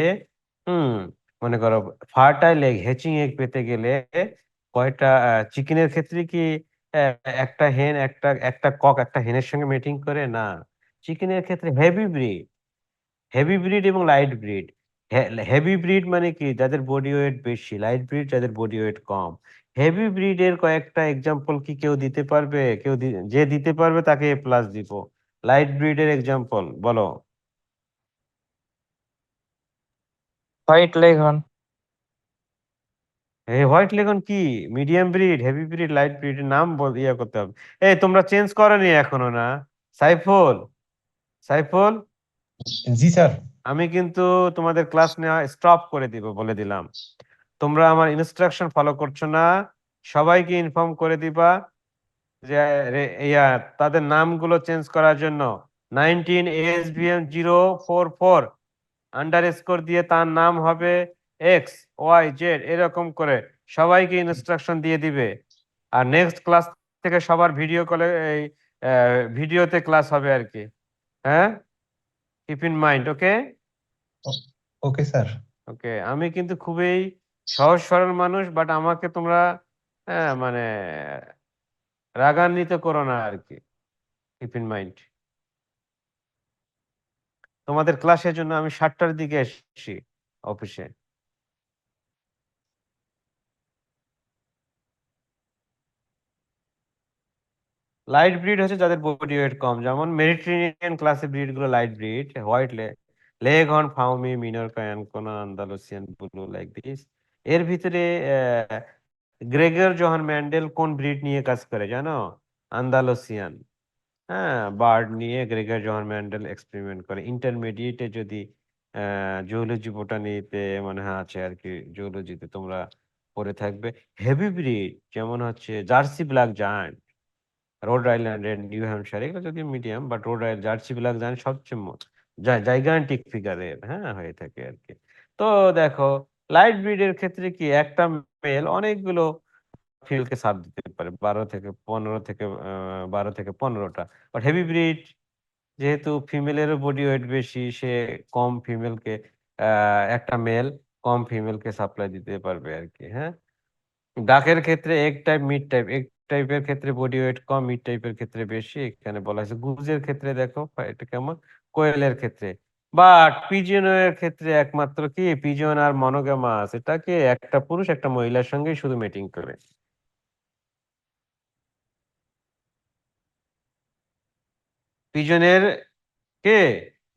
হুম মনে করো ফার্টাইল এগ, হ্যাচিং এগ পেতে গেলে কয়টা, চিকেনের ক্ষেত্রে কি আহ, একটা হেন একটা একটা কক একটা হেনের সঙ্গে মিটিং করে না। চিকেনের ক্ষেত্রে হেভি ব্রিড এবং লাইট ব্রিড। হেভি ব্রিড মানে কি, যাদের বডি ওয়েট বেশি, লাইট ব্রিড যাদের বডি ওয়েট কম। হেভি ব্রিডের কয়েকটা এক্সাম্পল কি কেউ দিতে পারবে? যে দিতে পারবে তাকে A+ দিব। লাইট ব্রিডের এক্সাম্পল বলো। হোয়াইট লেঘন। এই হোয়াইট লেগন কি, medium breed, heavy breed, light breed, নাম ইয়ে করতে হবে। এই তোমরা চেঞ্জ করনি এখনো না? সাইফুল, সাইফুল, জি স্যার। আমি কিন্তু তোমাদের ক্লাস নেওয়া স্টপ করে দিব, বলে দিলাম। তোমরা আমার ইনস্ট্রাকশন ফলো করছো না, সবাইকে ইনফর্ম করে দিবা যে তাদের নামগুলো চেঞ্জ করার জন্য 19 ASBM 044 আন্ডারস্কোর দিয়ে তার নাম হবে XYZ, এরকম করে সবাইকে ইনস্ট্রাকশন দিয়ে দিবে। আর নেক্সট ক্লাস থেকে সবার ভিডিও কলে এই ভিডিওতে ক্লাস হবে আর কি। হ্যাঁ, keep in mind, okay? Okay sir. Okay, আমি কিন্তু খুবই সহজ সরল মানুষ, বাট আমাকে তোমরা মানে রাগান্বিত করো না আর কি, কিপ ইন মাইন্ড। তোমাদের ক্লাসের জন্য আমি 7টার দিকে এসেছি অফিসে। লাইট ব্রিড হচ্ছে যাদের বডি ওয়েট কম, যেমন মেডিটেরিয়ান ক্লাসে ব্রিড গুলো light breed, white leghorn, Fayoumi, Minorca, Ancona, Andalusian blue, like this. এর ভিতরে গ্রেগর জোহান ম্যান্ডেল কোন ব্রিড নিয়ে কাজ করে জানো? আন্দালুসিয়ান, হ্যাঁ, বার্ড নিয়ে গ্রেগর জোহান ম্যান্ডেল এক্সপেরিমেন্ট করে। ইন্টারমিডিয়েটে যদি জুওলজি বোটানিতে মনে হয় আছে আর কি, জুওলজিতে তোমরা পড়ে থাকবে। হেভি ব্রিড যেমন হচ্ছে জার্সি ব্ল্যাক জায়ান্ট, রোড আইল্যান্ডের, নিউ হ্যাম্পশায়ার, এগুলো যদি medium, but Rhode Island Jersey black giant সবচেয়ে জাইগান্টিক ফিগারের, হ্যাঁ, হয়ে থাকে আর কি। তো দেখো লাইট ব্রিডের ক্ষেত্রে কি একটা মেল অনেকগুলো ফিমেলকে সাথ দিতে পারে, 12 থেকে 15টা। বাট হেভি ব্রিড যেহেতু ফিমেলের বডি ওয়েট বেশি, সে কম ফিমেলকে, একটা মেল কম ফিমেলকে সাপ্লাই দিতে পারবে আর কি। হ্যাঁ, ডাকের ক্ষেত্রে এক টাইপ মিড টাইপ, এক টাইপের ক্ষেত্রে বডি ওয়েট কম, মিড টাইপের ক্ষেত্রে বেশি, এখানে বলা হয়েছে। গুজের ক্ষেত্রে দেখো এটা কেমন, কোয়েলের ক্ষেত্রে। বাট পিজিয়নের ক্ষেত্রে একমাত্র কি, পিজিয়ন আর মনোগামাস, এটাকে একটা পুরুষ একটা মহিলার সঙ্গে শুধু মিটিং করে। পিজনের কে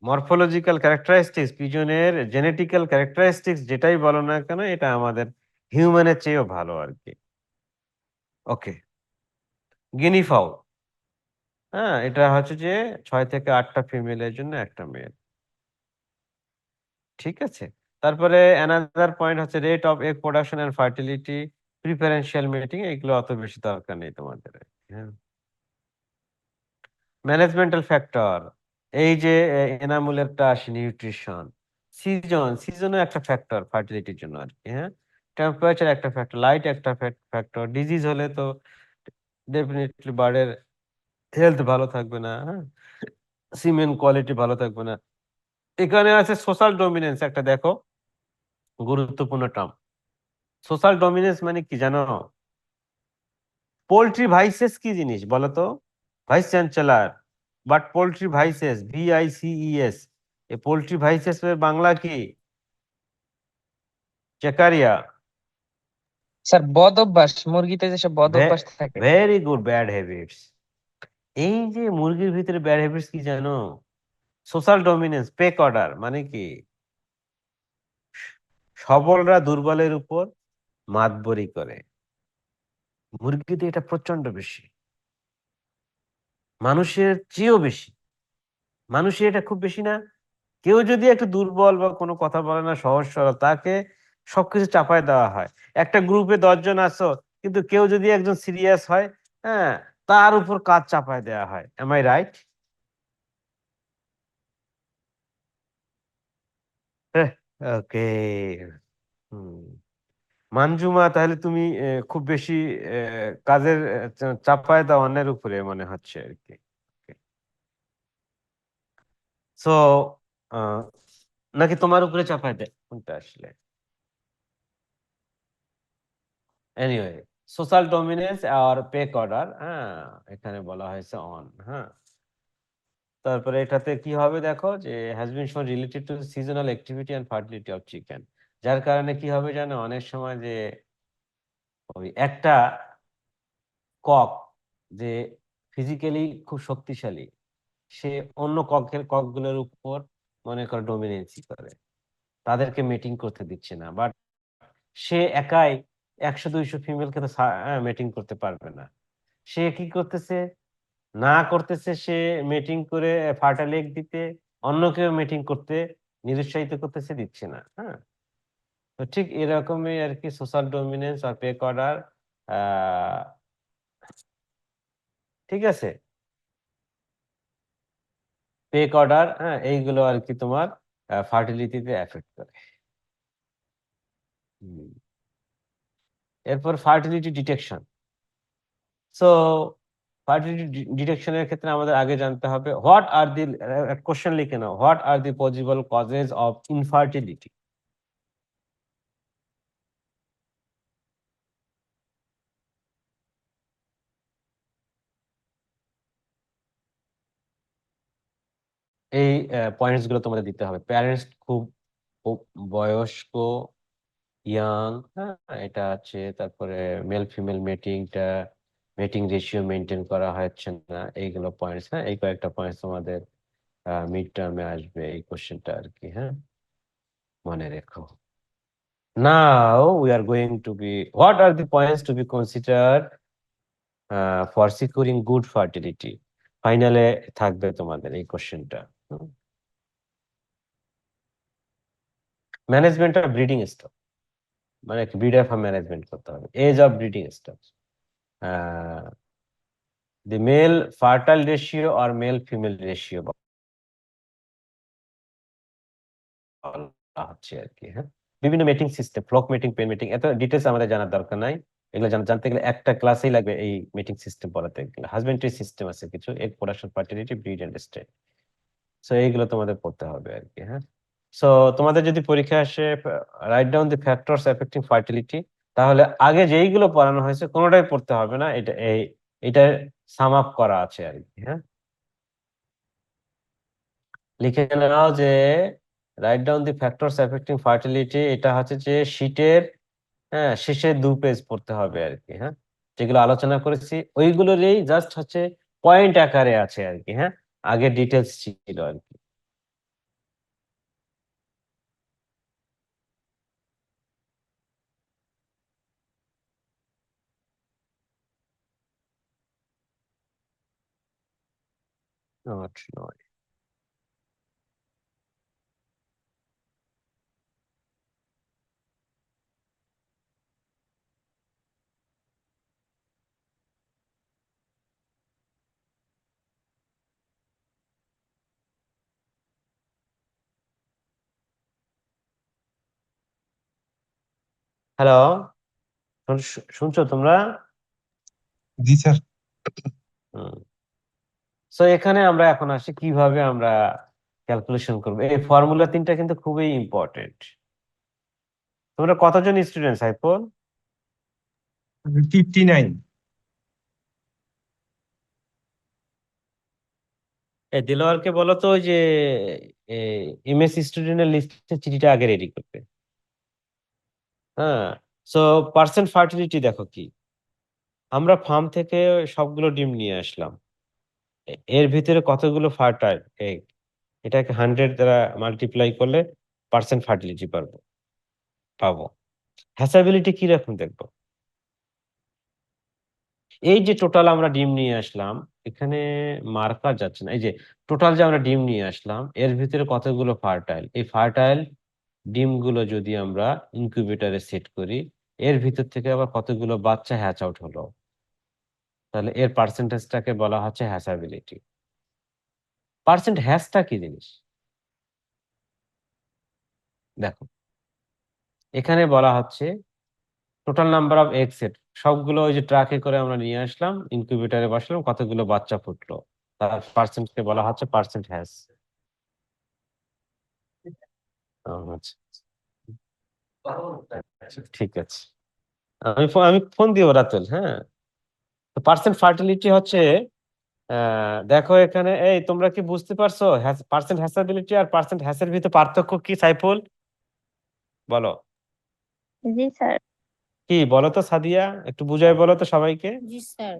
মরফোলজিক্যাল ক্যারেক্টারিস্টিক্স, পিজনের জেনেটিক্যাল ক্যারেক্টারিস্টিক্স যেটাই বলো না কেন, এটা আমাদের হিউম্যানের চেয়েও ভালো আর কি। ওকে, গিনি ফাউল, হ্যাঁ, এটা হচ্ছে যে 6 থেকে 8টা ফিমেলের জন্য একটা মেল। ঠিক আছে, তারপরে অ্যানাদার পয়েন্ট হচ্ছে rate of egg production and fertility, preferential mating, এগুলো অত বেশি দরকার নেই তোমাদের। হ্যাঁ, ম্যানেজমেন্টাল ফ্যাক্টর, এই যে এনামুলেরটা আসে, নিউট্রিশন, সিজনও একটা ফ্যাক্টর ফার্টিলিটির জন্য আর কি। হ্যাঁ, টেম্পারেচার একটা ফ্যাক্টর, লাইট একটা ফ্যাক্টর, ডিজিজ হলে তো ডেফিনেটলি বার্ডের হেলথ ভালো থাকবে না, হ্যাঁ, সিমেন কোয়ালিটি ভালো থাকবে না। এখানে আছে সোশ্যাল ডমিনেন্স, একটা দেখো গুরুত্বপূর্ণ টার্ম। সোশ্যাল ডমিনেন্স মানে কি জানো? পোল্ট্রি ভাইসেস কি জিনিস বলো তো? Vice chancellor, but poultry versus, VICES, এই পোল্ট্রি ভাইসেস এর বাংলা কি? চেকারিয়া। স্যার বদ অভ্যাস, মুরগিতে যেসব বদ অভ্যাস থাকে। Very good, bad habits. এই যে মুরগির ভিতরে ব্যাড হ্যাবিটস কি জানো? সোশ্যাল ডমিনেন্স, পেক অর্ডার, মানে কি সবলরা দুর্বলের উপর মাতবরি করে। মুরগিতে এটা প্রচন্ড বেশি, মানুষের চেয়েও বেশি। মানুষের এটা খুব বেশি না? কেউ যদি একটু দুর্বল বা কোনো কথা বলে না, সহজ সরল, তাকে সবকিছু চাপায় দেওয়া হয়। একটা গ্রুপে 10 জন আছো, কিন্তু কেউ যদি একজন সিরিয়াস হয়, হ্যাঁ, তার উপর কাজ চাপায় দেওয়া হয়। Am I right? Okay. Manjuma, তাহলে তুমি খুব বেশি কাজের চাপায় দাও অন্যের উপরে মনে হচ্ছে আর কি। সো নাকি তোমার উপরে চাপায় দেয় কোনটা আসলে? এনিওয়ে, সোশ্যাল ডমিনেন্স আর পেক অর্ডার, হ্যাঁ, এখানে বলা হয়েছে অন। হ্যাঁ, তারপরে এটাতে কি হবে দেখো, যে has been shown related to seasonal activity and fertility of chicken. যার কারণে কি হবে জানো, অনেক সময় যে ওই একটা কক যে ফিজিক্যালি খুব শক্তিশালী, সে অন্য ককগুলোর উপর মনে করো ডমিনেন্সি করে, তাদেরকে মিটিং করতে দিচ্ছে না, বাট সে একাই 100-200 ফিমেলকে তো মিটিং করতে পারবে না। সে কি করতেছে, না করতেছে, সে মিটিং করে ফার্টাইল এগ দিতে, অন্য কেউ মিটিং করতে নিরুৎসাহিত করতেছে, দিচ্ছে না। হ্যাঁ, তো ঠিক এরকমই আর কি সোশ্যাল ডমিনেন্স আর পেক অর্ডার, ঠিক আছে, পেক অর্ডার, হ্যাঁ, এইগুলো আর কি তোমার ফার্টিলিটিতে এফেক্ট করে। এরপর ফার্টিলিটি ডিটেকশন। সো ফার্টিলিটি ডিটেকশনের ক্ষেত্রে আমাদের আগে জানতে হবে হোয়াট আর দি, কোশ্চেন লিখে নাও, what are the possible causes of infertility. এই পয়েন্টস গুলো তোমাদের দিতে হবে। প্যারেন্টস খুব খুব বয়স্ক, ইয়াং, হ্যাঁ, এটা আছে। তারপরে মেল ফিমেল মেটিং রেশিও মেনটেন করা হচ্ছে না, এইগুলো পয়েন্টস। হ্যাঁ, এই কয়েকটা পয়েন্টস তোমাদের মিড টার্মে আসবে এই কোশ্চেনটা আর কি। হ্যাঁ, মনে রেখো। Now we are going to be, what are the points to be considered for securing good fertility? ফাইনালে থাকবে তোমাদের এই কোশ্চেনটা। ম্যানেজমেন্ট অফ ব্রিডিং স্টক, মানে ব্রিডার ফার্ম ম্যানেজমেন্ট করতে হবে। Age of breeding stock, the male fertile ratio or male female ratio বলা হচ্ছে আর কি। হ্যাঁ, বিভিন্ন মেটিং সিস্টেম, ফ্লক মেটিং, পেন মেটিং, এত ডিটেলস আমাদের জানার দরকার নাই। এগুলো জানতে গেলে একটা ক্লাসেই লাগবে এই মেটিং সিস্টেম পড়াতে গেলে। হাজবেন্ডারি সিস্টেম আছে কিছু, egg production, fertility, breed and stay. So এইগুলো তোমাদের পড়তে হবে আর কি। হ্যাঁ, সো তোমাদের যদি পরীক্ষা আসে right down the factors affecting fertility, তাহলে আগে যেইগুলো পড়ানো হয়েছে কোনোটাই পড়তে হবে না, এটা সাম আপ করা আছে আর কি। হ্যাঁ, লিখে নাও যে right down the factors affecting fertility, এটা হচ্ছে যে শীটের, হ্যাঁ, শেষে 2 পেজ পড়তে হবে আর কি। হ্যাঁ, যেগুলো আলোচনা করেছি ওইগুলোরই জাস্ট হচ্ছে পয়েন্ট আকারে আছে আর কি। হ্যাঁ, আগে ডিটেলস ছিল আর কি। আট, নয়। হ্যালো, শুনছো তোমরা? জি স্যার। সো এখানে আমরা এখন আসি কিভাবে আমরা ক্যালকুলেশন করবো। এই ফর্মুলা 3টা কিন্তু খুবই ইম্পর্টেন্ট। তোমরা কতজন স্টুডেন্ট সাইফুল? 59। এই দিলওয়ারকে বলো তো ওই যে এমএসসি স্টুডেন্টের লিস্টের চিঠিটা আগে রেডি করতে। হ্যাঁ, সো পার্সেন্ট ফার্টিলিটি দেখো কি, আমরা ফার্ম থেকে সবগুলো ডিম নিয়ে আসলাম, এর ভিতরে কতগুলো ফার্টাইল এগ, এটাকে 100 দ্বারা মাল্টিপ্লাই করলে পার্সেন্ট ফার্টিলিটি পাবো। হ্যাসাবিলিটি কি রকম দেখবো, এই যে টোটাল আমরা ডিম নিয়ে আসলাম, এখানে মার্কার যাচ্ছে না, এই যে টোটাল যে আমরা ডিম নিয়ে আসলাম এর ভিতরে কতগুলো ফার্টাইল, এই ফার্টাইল ডিমগুলো যদি আমরা ইনকিউবেটরে সেট করি, এর ভিতর থেকে আবার কতগুলো বাচ্চা হ্যাচ আউট হলো, তাহলে এর পার্সেন্টেজটাকে বলা হচ্ছে হ্যাচাবিলিটি। পার্সেন্ট হ্যাচটা কি জিনিস দেখো, এখানে বলা হচ্ছে total number of egg set, সবগুলো ওই যে ট্রাকে করে আমরা নিয়ে আসলাম, ইনকিউবেটরে বসালাম, কতগুলো বাচ্চা ফুটলো, তার পার্সেন্টকে বলা হচ্ছে পার্সেন্ট হ্যাচ। আচ্ছা, ঠিক আছে, আমি ফোন দিব রাতুল। হ্যাঁ, তো পার্সেন্ট ফার্টিলিটি হচ্ছে, দেখো এখানে, এই তোমরা কি বুঝতে পারছো পার্সেন্ট হ্যাসাবিলিটি আর পার্সেন্ট হ্যাসের ভিতর পার্থক্য কি? সাইফুল বলো, জি স্যার। কি বলো তো, সাদিয়া একটু বুঝাই বলো তো সবাইকে। জি স্যার।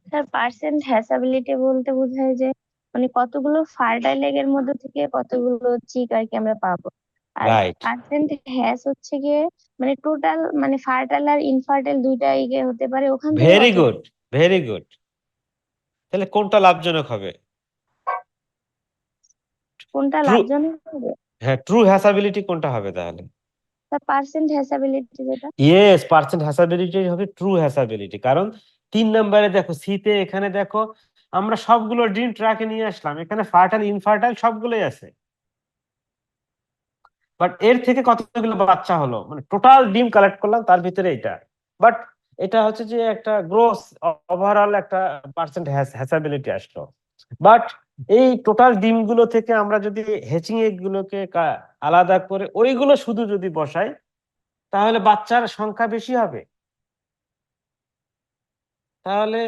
স্যার পার্সেন্ট হ্যাসাবিলিটি বলতে বোঝায় যে মানে কতগুলো ফার্টাইল এগের মধ্যে থেকে কতগুলো চিক আর কি আমরা পাবো। আর রাইট, পার্সেন্ট হ্যাস হচ্ছে গিয়ে মানে টোটাল মানে ফার্টাইল আর ইনফার্টাইল দুইটা ইগে হতে পারে ওখান থেকে ভেরি গুড, ভেরি গুড। তাহলে কোনটা লাভজনক হবে? কোনটা ট্রু, লাভজনক হবে। হ্যাঁ, ট্রু হ্যাসাবিলিটি কোনটা হবে তাহলে? স্যার পার্সেন্ট হ্যাসাবিলিটি যেটা। ইয়েস, পার্সেন্ট হ্যাসাবিলিটি হবে ট্রু হ্যাসাবিলিটি। কারণ 3 নম্বরে দেখো, সিতে এখানে দেখো আমরা সবগুলো ডিম ট্রাকে নিয়ে আসলাম, এখানে ফার্টাইল ইনফার্টাইল সবগুলোই আছে, বাট এর থেকে কতগুলো বাচ্চা হলো, মানে টোটাল ডিম কালেক্ট করলাম তার ভিতরে এটা। বাট এটা হচ্ছে যে একটা গ্রোস ওভারঅল একটা পার্সেন্ট হ্যাসাবিলিটি আসলো। বাট এই টোটাল ডিমগুলো থেকে আমরা যদি হ্যাচিং এগ গুলোকে আলাদা করে ওইগুলো শুধু যদি বসাই, তাহলে বাচ্চার সংখ্যা বেশি হবে। তাহলে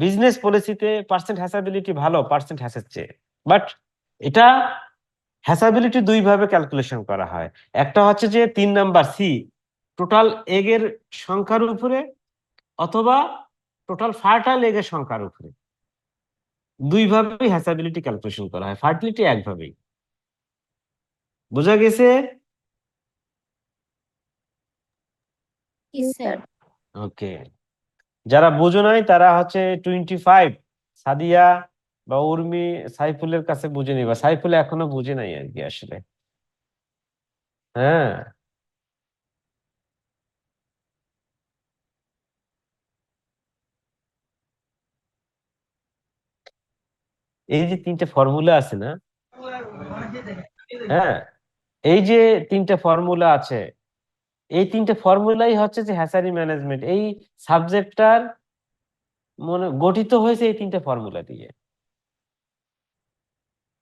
বিজনেস পলিসিতে পার্সেন্ট হ্যাসাবিলিটি ভালো পার্সেন্ট হ্যাসের চেয়ে। বাট এটা হ্যাসাবিলিটি দুই ভাবে ক্যালকুলেশন করা হয়। একটা হচ্ছে যে 3 নাম্বার সি, টোটাল এগের সংখ্যার উপরে, অথবা টোটাল ফার্টাইল এগের সংখ্যার উপরে। দুই ভাবেই হ্যাসাবিলিটি ক্যালকুলেশন করা হয়, ফার্টিলিটি একভাবেই। বোঝা গেছে? জি স্যার। ওকে, যারা বোঝো নাই তারা হচ্ছে 25 সাদিয়া বা উর্মি সাইফুলের কাছে বুঝে নিবা, সাইফুল এখনো বুঝে নাই আর কি আসলে। হ্যাঁ, এই যে 3টে ফর্মুলা আছে না, হ্যাঁ, এই যে 3টে ফর্মুলা আছে, এই 3টে ফর্মুলাই হচ্ছে যে হ্যাচারি ম্যানেজমেন্ট এই সাবজেক্টটার মনে গঠিত হয়েছে এই 3টে ফর্মুলা দিয়ে।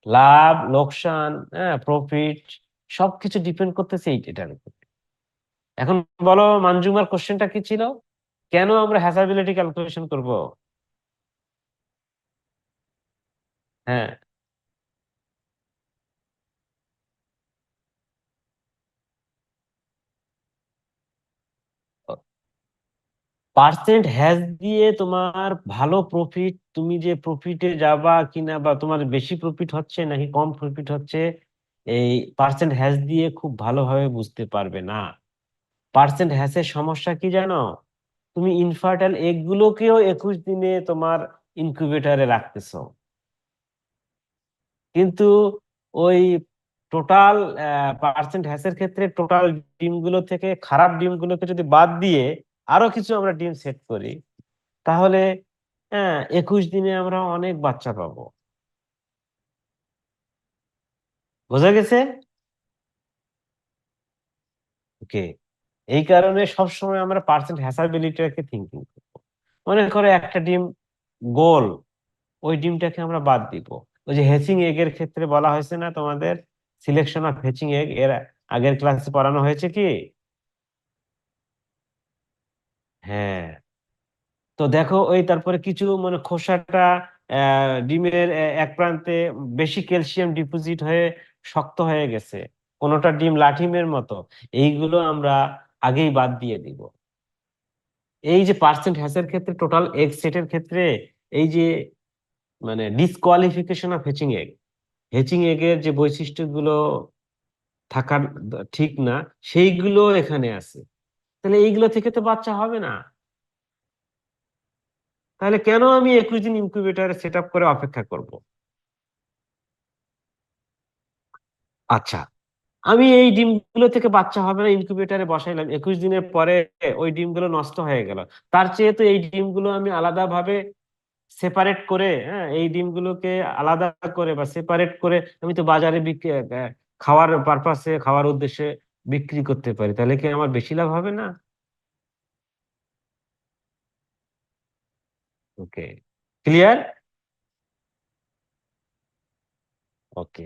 লাভ, লোকসান, হ্যাঁ, প্রফিট, সবকিছু ডিপেন্ড করতেছে এটার উপর। এখন বলো মানজুমার কোশ্চেনটা কি ছিল, কেন আমরা হ্যাচাবিলিটি ক্যালকুলেশন করব? হ্যাঁ, পার্সেন্ট হ্যাজ দিয়ে তোমার ভালো প্রফিট, তুমি যে প্রফিটে যাবা কিনা, বা তোমার বেশি প্রফিট হচ্ছে নাকি কম প্রফিট হচ্ছে, এই পার্সেন্ট হ্যাজ দিয়ে খুব ভালোভাবে বুঝতে পারবে না। পার্সেন্ট হ্যাসের সমস্যা কি জানো, তুমি ইনফার্টাইল এগ গুলোকেও 21 দিনে তোমার ইনকিউবেটরে রাখতেছো, কিন্তু ওই টোটাল পার্সেন্ট হ্যাসের ক্ষেত্রে টোটাল ডিমগুলো থেকে খারাপ ডিমগুলোকে যদি বাদ দিয়ে আরো কিছু আমরা ডিম সেট করি, তাহলে হ্যাঁ 21 দিনে আমরা অনেক বাচ্চা পাবো। বোঝা গেছে? ওকে, এই কারণে সবসময় আমরা পার্সেন্ট হ্যাসাবিলিটিকে থিঙ্কিং করবো। মনে করো একটা ডিম গোল, ওই ডিমটাকে আমরা বাদ দিব। ওই যে হ্যাচিং এগ এর ক্ষেত্রে বলা হয়েছে না তোমাদের, সিলেকশন অফ হ্যাচিং এগ, এর আগের ক্লাসে পড়ানো হয়েছে কি? হ্যাঁ, তো দেখো ওই তারপরে কিছু মানে খোসাটা ডিমের এক প্রান্তে বেশি ক্যালসিয়াম ডিপোজিট হয়ে শক্ত হয়ে গেছে, কোনোটা ডিম লাঠিমের মতো, এইগুলো আমরা আগেই বাদ দিয়ে দিব। এই যে পার্সেন্ট হ্যাসের ক্ষেত্রে টোটাল এগ সেটের ক্ষেত্রে এই যে মানে disqualification of hatching egg, hatching এগের যে বৈশিষ্ট্যগুলো থাকার ঠিক না, সেইগুলো এখানে আছে। তাহলে এইগুলো থেকে তো বাচ্চা হবে না। তাহলে কেন আমি 21 দিন ইনকিউবেটরে সেট আপ করে অপেক্ষা করব? আচ্ছা, আমি এই ডিমগুলো থেকে বাচ্চা হবে না, ইনকিউবেটরে বসাইলাম, 21 দিনের পরে ওই ডিমগুলো নষ্ট হয়ে গেল। তার চেয়ে তো এই ডিমগুলো আমি আলাদাভাবে সেপারেট করে, হ্যাঁ, এই ডিমগুলোকে আলাদা করে বা সেপারেট করে আমি তো বাজারে বিক্রি, খাওয়ার পারপাসে, খাওয়ার উদ্দেশ্যে বিক্রি করতে পারি। তাহলে কি আমার বেশি লাভ হবে না? ওকে, ক্লিয়ার? ওকে,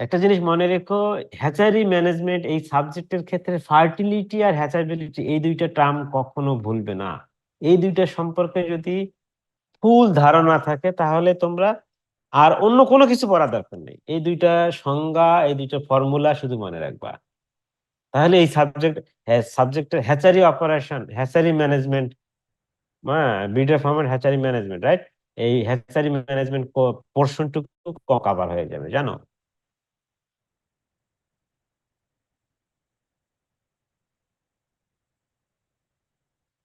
একটা জিনিস মনে রেখো, হ্যাচারি ম্যানেজমেন্ট এই সাবজেক্টের ক্ষেত্রে ফার্টিলিটি আর হ্যাচাবিলিটি এই দুইটা টার্ম কখনো ভুলবে না। এই দুইটা সম্পর্কে যদি ফুল ধারণা থাকে তাহলে তোমরা আর অন্য কোনো কিছু পড়ার দরকার নেই, এই দুইটা সংজ্ঞা, এই দুইটা ফর্মুলা শুধু মনে রাখবা। তাহলে এই সাবজেক্টের হ্যাচারি অপারেশন, হ্যাচারি ম্যানেজমেন্ট, হ্যাঁ, ব্রিডার ফার্মের হ্যাচারি ম্যানেজমেন্ট, রাইট, এই হ্যাচারি ম্যানেজমেন্ট পোর্শনটুকু কভার হয়ে যাবে, জানো।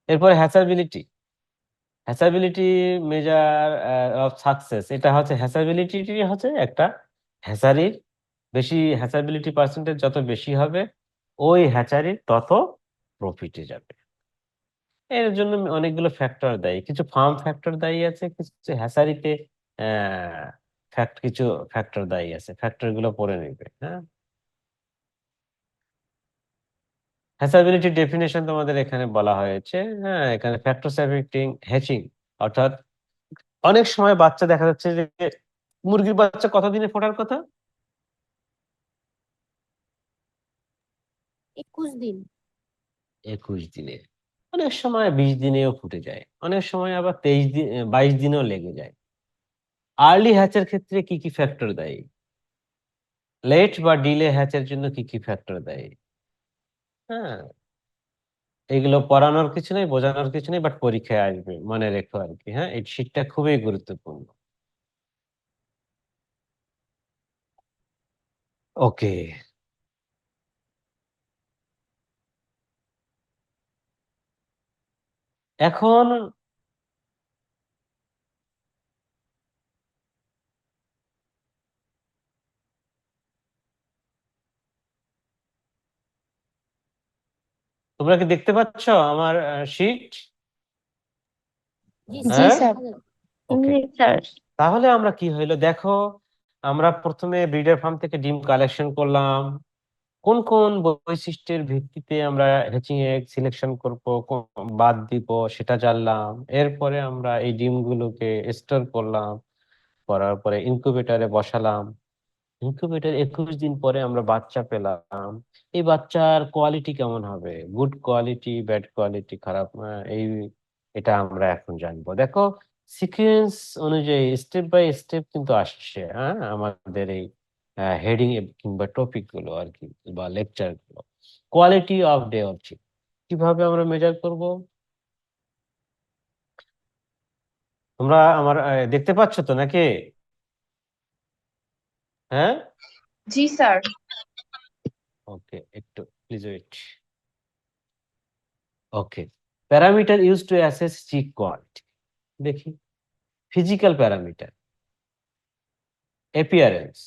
এরপরে হ্যাচাবিলিটি, হ্যাচাবিলিটি মেজার অফ সাকসেস, এটা হচ্ছে হ্যাচাবিলিটি হচ্ছে একটা হ্যাচারির বেশি, হ্যাচাবিলিটি পার্সেন্টেজ যত বেশি হবে ওই হ্যাচারির তত প্রফিটে যাবে। এর জন্য অনেকগুলো ফ্যাক্টর দায়ী, কিছু ফার্ম ফ্যাক্টর দায়ী আছে, কিছু হ্যাচারিতে কিছু ফ্যাক্টর দায়ী আছে, ফ্যাক্টর গুলো পড়ে নেবে। হ্যাঁ, হ্যাচাবিলিটি ডেফিনেশন তোমাদের এখানে বলা হয়েছে। হ্যাঁ, এখানে ফ্যাক্টরস এফেক্টিং হ্যাচিং, অর্থাৎ অনেক সময় বাচ্চা দেখা যাচ্ছে যে মুরগির বাচ্চা কতদিনে ফোটার কথা? 21 দিন। 21 দিনে, অনেক সময় 20 দিনেও ফুটে যায়, অনেক সময় আবার 23 দিন, 22 দিনেও লেগে যায়। আর্লি হ্যাচের ক্ষেত্রে কি কি ফ্যাক্টর দেয়, লেট বা ডিলে হ্যাচের জন্য কি কি ফ্যাক্টর দেয়? হ্যাঁ, এগুলো পড়ানোর কিছু নেই, বোঝানোর কিছু নেই, বাট পরীক্ষায় আসবে, মনে রেখো আর কি। হ্যাঁ, এই শীটটা খুবই গুরুত্বপূর্ণ। ওকে, এখন তোমরা কি দেখতে পাচ্ছ আমার শীট? জি হ্যাঁ, স্যার। ওকে, জি স্যার। তাহলে আমরা কি হইলো দেখো, আমরা প্রথমে ব্রিডার ফার্ম থেকে ডিম কালেকশন করলাম, কোন কোন বৈশিষ্ট্যের ভিত্তিতে আমরা হ্যাচিং এগ সিলেকশন করব, বাদ দিব সেটা জানলাম। এরপরে আমরা এই ডিমগুলোকে স্টোর করলাম, করার পরে ইনকিউবেটরে বসালাম, ইনকিউবেটর 21 দিন পরে আমরা বাচ্চা পেলাম। এই বাচ্চার কোয়ালিটি কেমন হবে, গুড কোয়ালিটি, ব্যাড কোয়ালিটি, খারাপ, এটা আমরা এখন জানবো। দেখো, সিকোয়েন্স অনুযায়ী স্টেপ বাই স্টেপ কিন্তু আসছে, হ্যাঁ, আমাদের এই হেডিং কিংবা টপিক গুলো আর কি, বা লেকচার গুলো। কোয়ালিটি অফ ডে অফ চিক কিভাবে আমরা মেজার করব? তোমরা আমার দেখতে পাচ্ছ তো নাকি? হ্যাঁ, জি স্যার। ওকে, একটু please wait. Okay, parameter use to assess chick quality, দেখি। Physical parameter, appearance,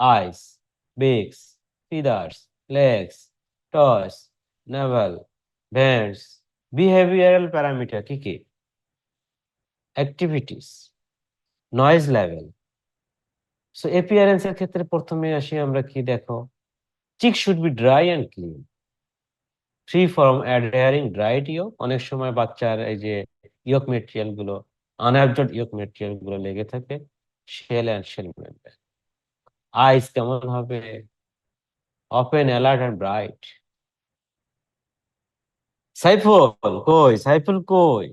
eyes, beaks, feathers, legs, toes, navel, vents. Behavioural parameter কি কি? Activities, noise level. So appearance এর ক্ষেত্রে প্রথমে আসি আমরা, কি দেখো, chick should be dry and clean, free from adhering dried yolk. অনেক সময় বাচ্চার এই যে ইয়ক মেটেরিয়াল গুলো, আনঅ্যাবজর্বড ইয়ক মেটেরিয়াল গুলো লেগে থাকে, শেল অ্যান্ড শেল মেম্ব্রেন। আইস কেমন হবে? Open, alert and bright. Saiful কই? সাইফুল কই?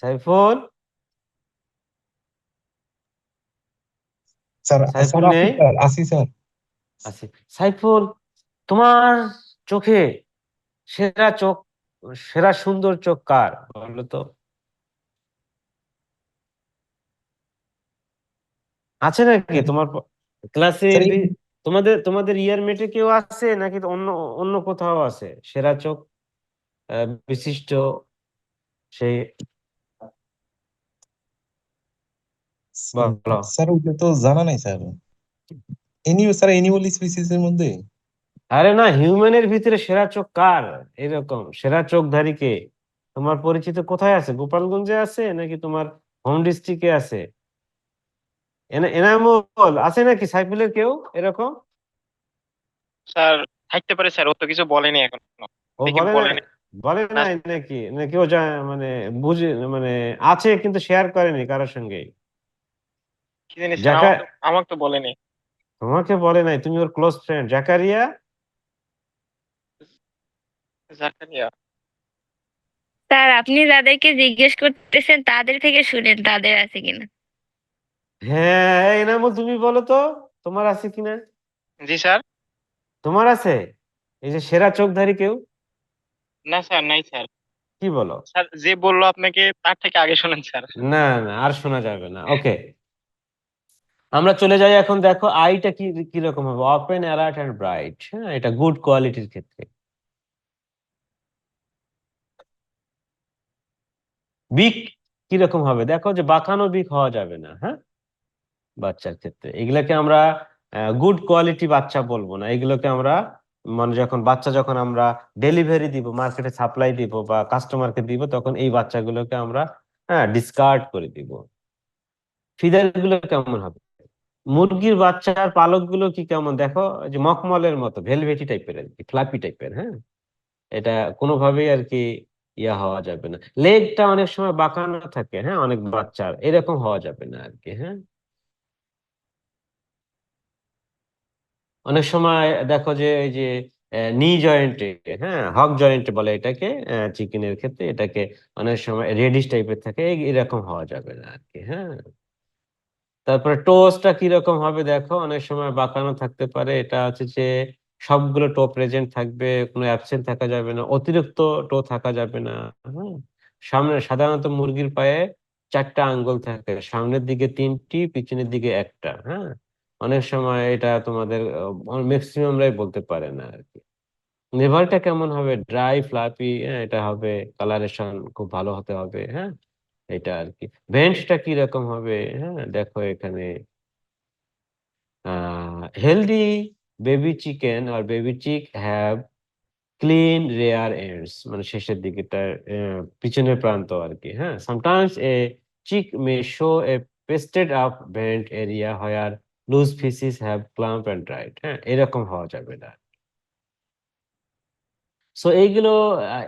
সাইফুল, স্যার সাইফুল স্যার নেই? আসি স্যার। আছে। সাইফুল, তোমার চোখে সেরা চোখ, সেরা সুন্দর চোখ কার বলো তো? আছে নাকি তোমার ক্লাসের, স্যার তোমাদের তোমাদের ইয়ার মেটে কেউ আছে নাকি অন্য অন্য কোথাও আছে সেরা চোখ বিশিষ্ট সেই? বলো। স্যার ওইটা তো জানা নাই স্যার। স্যার এনিমাল স্পিসিস এর মধ্যে আরে না, হিউম্যানের ভিতরে সেরা চোখ কার? এরকম সেরা চোখধারী কে তোমার পরিচিত কোথায় আছে? গোপালগঞ্জে আছে নাকি তোমার হোম ডিস্ট্রিক্টে আছে? এনামুল আছে নাকি? সাইফুলের কেউ এরকম? স্যার থাকতে পারে স্যার, ও তো কিছু বলেনি এখনো। ও দেখি বলে নাই? বলেনি বলে না। নাই নাকি? নাকি ও মানে বুঝে, মানে আছে কিন্তু শেয়ার করেনি কারোর সঙ্গে? কি জানি স্যার, জাকা আমাকে তো বলেনি। তোমাকে বলে নাই? তুমি ওর close friend Zakaria? Zakaria? Sir আপনি যাদেরকে জিজ্ঞেস করতেছেন তাদের থেকে শুনেন তাদের আছে কিনা। হ্যাঁ, এনামুল তুমি বলো তো, তোমার আছে কিনা? জি স্যার। তোমার আছে এই যে সেরা চোখধারী কেউ? না স্যার, নাই স্যার। কি বলো? স্যার যে বললো আপনাকে তার থেকে আগে শোনেন স্যার। না না, আর শোনা যাবে না। ওকে, আমরা চলে যাই এখন। দেখো আইটা কি কিরকম হবে? Open, alert and bright. হ্যাঁ, এটা গুড কোয়ালিটির ক্ষেত্রে। বিগ কিরকম হবে? দেখো যে বাঁকানো বিগ হওয়া যাবে না, হ্যাঁ, বাচ্চার ক্ষেত্রে। এগুলাকে আমরা গুড কোয়ালিটি বাচ্চা বলবো না, এগুলোকে আমরা মানে যখন বাচ্চা, যখন আমরা ডেলিভারি দিব, মার্কেটে সাপ্লাই দিব বা কাস্টমারকে দিব, তখন এই বাচ্চাগুলোকে আমরা ডিসকার্ড করে দিব। ফিদার গুলো কেমন হবে? মুরগির বাচ্চার পালক গুলো কি কেমন দেখো, ওই যে মখমলের মতো ভেলভেটি টাইপের আর কি, ফ্লাপি টাইপের। হ্যাঁ, এটা কোনোভাবেই আর কি ইয়া হওয়া যাবে না। লেগটা অনেক সময় বাঁকানো থাকে, হ্যাঁ, অনেক বাচ্চার এরকম হওয়া যাবে না আর কি। হ্যাঁ, অনেক সময় দেখো যে এই যে নি জয়েন্টে, হ্যাঁ, হক জয়েন্ট বলে এটাকে চিকেনের ক্ষেত্রে, এটাকে অনেক সময় রেডিশ টাইপের থাকে, এরকম হওয়া যাবে না আর কি। হ্যাঁ, তারপরে টোস্টটা কিরকম হবে দেখো, অনেক সময় বাঁকানো থাকতে পারে। এটা হচ্ছে যে সবগুলো টো প্রেজেন্ট থাকবে, কোনো অ্যাবসেন্ট থাকা যাবে না, অতিরিক্ত টো থাকা যাবে না। হ্যাঁ, সামনে সাধারণত মুরগির পায়ে 4টা আঙ্গুল থাকে, সামনের দিকে 3টি, পিছনের দিকে একটা। হ্যাঁ, অনেক সময় এটা তোমাদের ম্যাক্সিমামরাই বলতে পারে না আর কি। নেভারটা কেমন হবে? ড্রাই ফ্লাফি, হ্যাঁ, এটা হবে। কালারেশন খুব ভালো হতে হবে। হ্যাঁ, এটা আর কি। ভেন্টটা কি রকম হবে? হ্যাঁ, দেখো এখানে হেলদি বেবি চিকেন আর baby chick have clean rear ends, মানে শেষের দিকে তার পিছনের প্রান্ত আর কি। হ্যাঁ, sometimes a chick may show a pasted up vent area where loose faeces have clump and right. হ্যাঁ, এরকম হওয়া যাবে না। সো এইগুলো আহ,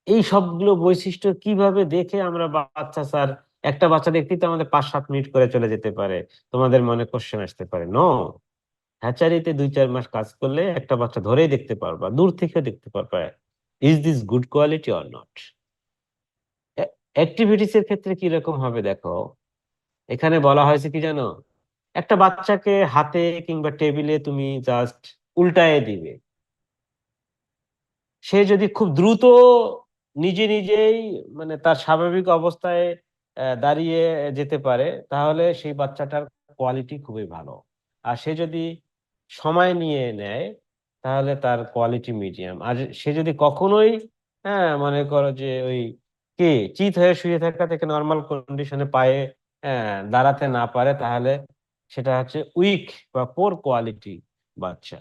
এই সবগুলো বৈশিষ্ট্য কিভাবে দেখে আমরা বাচ্চা, স্যার একটা বাচ্চা দেখতেই তো আমাদের 5-7 মিনিট করে চলে যেতে পারে, তোমাদের মনে কোশ্চেন আসতে পারে। নো, হ্যাচারিতে 2-4 মাস কাজ করলে একটা বাচ্চা ধরেই দেখতে পারবা, দূর থেকে দেখতে পারবা is this good quality or not. Activities এর ক্ষেত্রে কি রকম হবে দেখো, এখানে বলা হয়েছে কি জানো, একটা বাচ্চাকে হাতে কিংবা টেবিলে তুমি জাস্ট উল্টায়ে দিবে, সে যদি খুব দ্রুত নিজে নিজেই মানে তার স্বাভাবিক অবস্থায় দাঁড়িয়ে যেতে পারে, তাহলে সেই বাচ্চাটার কোয়ালিটি খুবই ভালো। আর সে যদি সময় নিয়ে নেয়, তাহলে তার কোয়ালিটি মিডিয়াম। আর সে যদি কখনোই, হ্যাঁ, মনে করো যে ওই কি চিত হয়ে শুয়ে থাকা থেকে নর্মাল কন্ডিশনে পায়ে দাঁড়াতে না পারে, তাহলে সেটা হচ্ছে উইক বা পোর কোয়ালিটি বাচ্চা।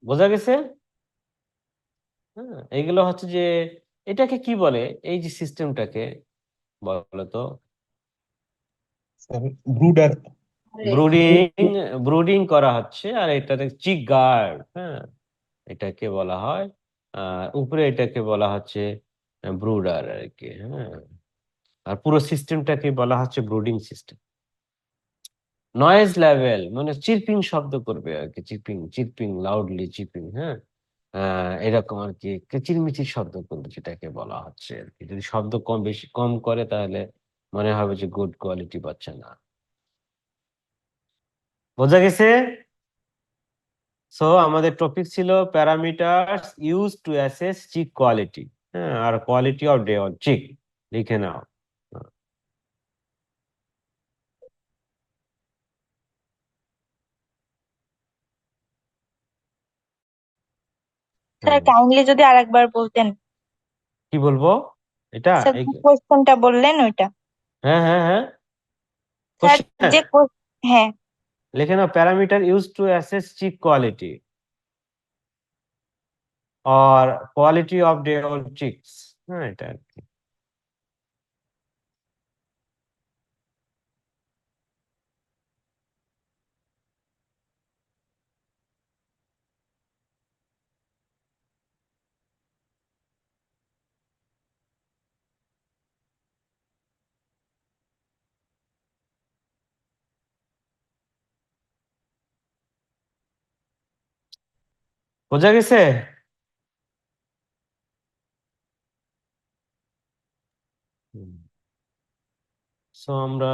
বোঝা গেছে? হ্যাঁ, এগুলো হচ্ছে যে এটাকে কি বলে, এই যে সিস্টেমটাকে বলো তো? Sir brooder. ব্রুডিং, ব্রুডিং করা হচ্ছে। আর এটাতে চিক গার্ড, হ্যাঁ, এটাকে বলা হয়। আর উপরে এটাকে বলা হচ্ছে ব্রুডার আর কি। হ্যাঁ, আর পুরো সিস্টেমটাকে বলা হচ্ছে ব্রুডিং সিস্টেম। নয়েজ লেভেল মানে চিরপিং শব্দ করবে আর কি, চিরপিং চিরপিং, লাউডলি চিরপিং। হ্যাঁ, এরকম আর কি, কিচিরমিচির শব্দ করবে, যেটাকে বলা হচ্ছে আর কি। যদি শব্দ বেশি কম করে, তাহলে মনে হবে যে গুড কোয়ালিটি বাচ্চা না। বোঝা গেছে? সো আমাদের টপিক ছিল parameters use to assess chick quality. হ্যাঁ, আর quality of day on chick লিখে নাও। স্যার হ্যাঁ, কাইন্ডলি যদি আরেকবার বলতেন, কি বলবো এটা স্যার এই যে কোশ্চেনটা বললেন ওইটা। হ্যাঁ হ্যাঁ হ্যাঁ স্যার কোশ্চেন যে হ্যাঁ লিখে নাও, parameter use to assess chick quality or quality of day old chicks, হ্যাঁ এটা আর কি। বোঝা গেছে? সো আমরা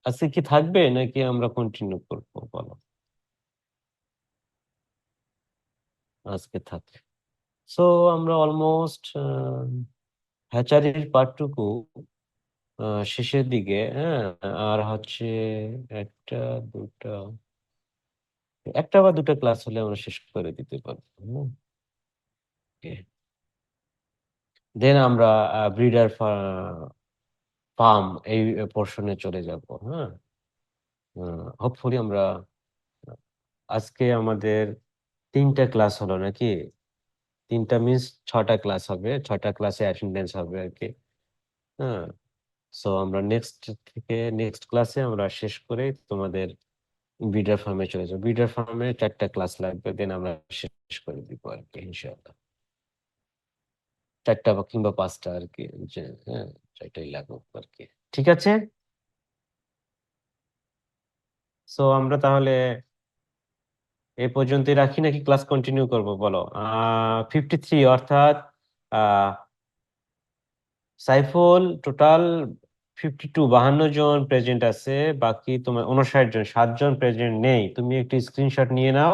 আজকে কি থাকবে নাকি আমরা কন্টিনিউ করবো বলো? আজকে থাকবে। সো আমরা অলমোস্ট হ্যাচারির পার্টটুকু শেষের দিকে, হ্যাঁ। আর হচ্ছে একটা দুটা একটা বা দুটা ক্লাস হলে আমরা শেষ করে দিতে পারবো। দেন আমরা ব্রিডার ফার্ম এই পোর্শনে চলে যাব, হ্যাঁ। হোপফুলি আমরা আজকে আমাদের 3টা ক্লাস হলো নাকি? 3টা মিন্স 6টা ক্লাস হবে, 6টা ক্লাসে অ্যাটেন্ডেন্স হবে আর কি, হ্যাঁ। সো আমরা নেক্সট ক্লাসে আমরা শেষ করে তোমাদের ব্রিডার ফার্মে চলে যাবো। ব্রিডার ফার্মে 4টা ক্লাস লাগবে, দেন আমরা শেষ করে দিব আর কি ইনশাআল্লাহ। 4টা বা কিংবা 5টা আর কি, হ্যাঁ 4টাই লাগুক আর কি। ঠিক আছে, সো আমরা তাহলে এই পর্যন্তই রাখি নাকি ক্লাস কন্টিনিউ করব বলো? 53 অর্থাৎ সাইফুল টোটাল 52 জন প্রেজেন্ট আছে, বাকি তোমার 59 জন, 7 জন প্রেজেন্ট নেই। তুমি একটি স্ক্রিনশট নিয়ে নাও,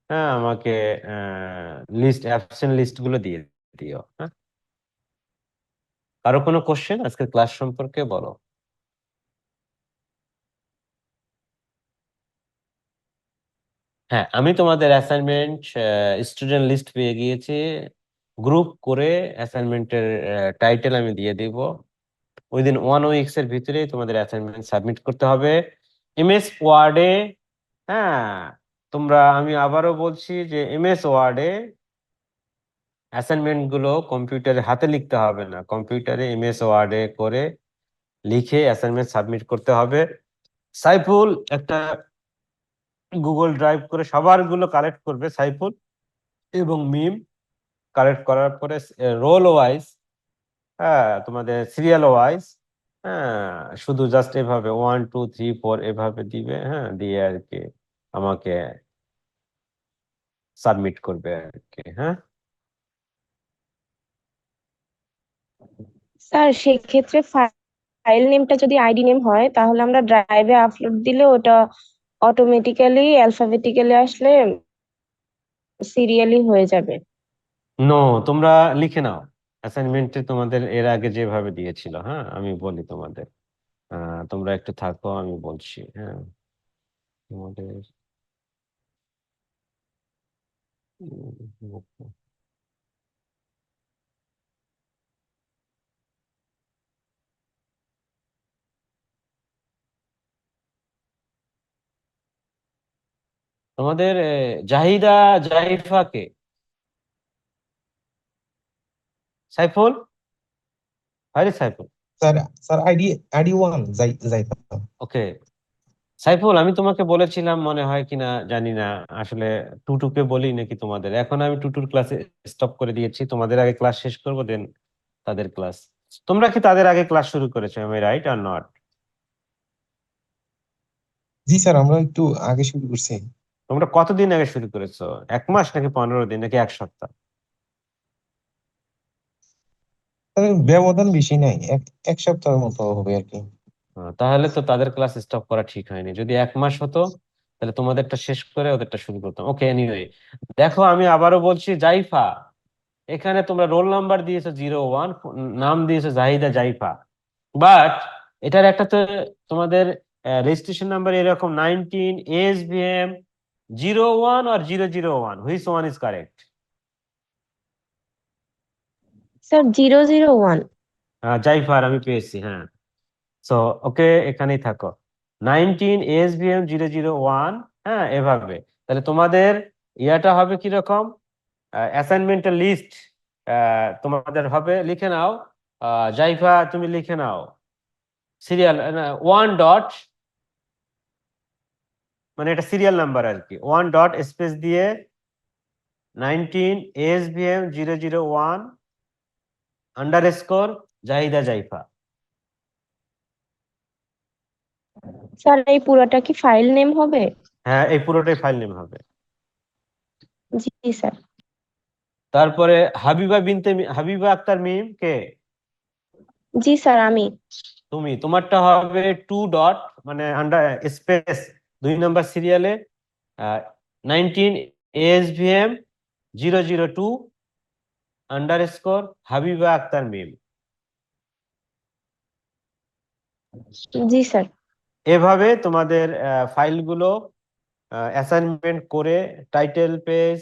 হ্যাঁ, আমাকে অ্যাবসেন্ট লিস্ট গুলো দিয়ে দিও, হ্যাঁ। কারো কোনো কোশ্চেন আজকের ক্লাস সম্পর্কে বলো? হ্যাঁ, আমি তোমাদের অ্যাসাইনমেন্ট স্টুডেন্ট লিস্ট পেয়ে গিয়েছি, গ্রুপ করে অ্যাসাইনমেন্টের টাইটেল আমি দিয়ে দিব। উইদিন 1 উইকস এর ভিতরে তোমাদের অ্যাসাইনমেন্ট সাবমিট করতে হবে এমএস ওয়ার্ডে, হ্যাঁ। আমি আবারও বলছি যে এমএস ওয়ার্ডে অ্যাসাইনমেন্ট গুলো কম্পিউটারে হাতে লিখতে হবে না, কম্পিউটারে এমএস ওয়ার্ডে করে লিখে অ্যাসাইনমেন্ট সাবমিট করতে হবে। সাইফুল একটা গুগল ড্রাইভ করে সবার গুলো কালেক্ট করবে, সাইফুল এবং মিম কালেক্ট করার পরে রোল ওয়াইজ, হ্যাঁ, তোমাদের সিরিয়াল ওয়াইজ, হ্যাঁ, শুধু জাস্ট এভাবে 1 2 3 4 এভাবে দিবে, হ্যাঁ, দিয়ে আর কি আমাকে সাবমিট করবে আর কি, হ্যাঁ। স্যার সেক্ষেত্রে ফাইল নেমটা যদি আইডি নেম হয় তাহলে আমরা ড্রাইভে আপলোড দিলে ওটা অটোমেটিক্যালি অ্যালফাবেটিক্যালি আসলে সিরিয়ালি হয়ে যাবে। নো, তোমরা লিখে নাও অ্যাসাইনমেন্টে তোমাদের এর আগে যেভাবে দিয়েছিল, হ্যাঁ। আমি বলি তোমাদের, তোমরা একটু থাকো, আমি বলছি, হ্যাঁ। তোমাদের তোমাদের জাহিদা জাহিফাকে সাইফুল, আরে সাইফুল, স্যার স্যার আইডি 1 যাইতাম। ওকে। সাইফুল, আমি তোমাকে বলেছিলাম মনে হয় কিনা জানি না, আসলে টুটুকে বলি নাকি তোমাদের। এখন আমি টুটুর ক্লাসে স্টপ করে দিয়েছি, তোমাদের আগে ক্লাস শেষ করবো, দেন তাদের ক্লাস। তোমরা কি তাদের আগে ক্লাস শুরু করেছো? আমি right are not? G sir, আমরা একটু আগে শুরু করছি। তোমরা কতদিন আগে শুরু করেছো? 1 মাস নাকি 15 দিন নাকি 1 সপ্তাহ? স্যার, ব্যবধান বেশি নাই, এক সপ্তাহের মতো হবে আর কি। তাহলে তো তাদের ক্লাস স্টপ করা ঠিক হয়নি। যদি 1 মাস হতো তাহলে তোমাদেরটা শেষ করে ওদেরটা শুরু করতাম। ওকে, এনিওয়ে, দেখো আমি আবারও বলছি, জাইফা, এখানে তোমরা রোল নাম্বার দিয়েছো 01, নাম দিয়েছো জাহিদা জাইফা, বাট এটার একটা তো তোমাদের রেজিস্ট্রেশন নাম্বার এরকম 19 ASBM 01 or 001? Which one is correct? Sir 001। জাইফার আমি পেয়েছি, হ্যাঁ। সো ওকে, এখানেই থাকো। 19 ASBM 001, হ্যাঁ, এভাবে। তাহলে তোমাদের ইয়াটা হবে কিরকম? অ্যাসাইনমেন্টের লিস্ট তোমাদের হবে, লিখে নাও। জাইফা তুমি লিখে নাও সিরিয়াল 1 ডট, মানে এটা সিরিয়াল নাম্বার আর কি, 1 ডট স্পেস দিয়ে 19 ASBM 001 আন্ডারস্কোর জাহিদা জাইফা। স্যার এই পুরোটা কি ফাইল নেম হবে? হ্যাঁ, এই পুরোটাই ফাইল নেম হবে। জি স্যার। তারপরে হাবিবা আক্তার মিম কে? জি স্যার আমি। তুমি, তোমারটা হবে 2 ডট, মানে আন্ডার স্পেস 2 নম্বর সিরিয়ালে 19 ASBM 002 আন্ডারস্কোর হাবিবা আক্তার মিম। জি স্যার। এভাবে তোমাদের ফাইলগুলো অ্যাসাইনমেন্ট করে title page,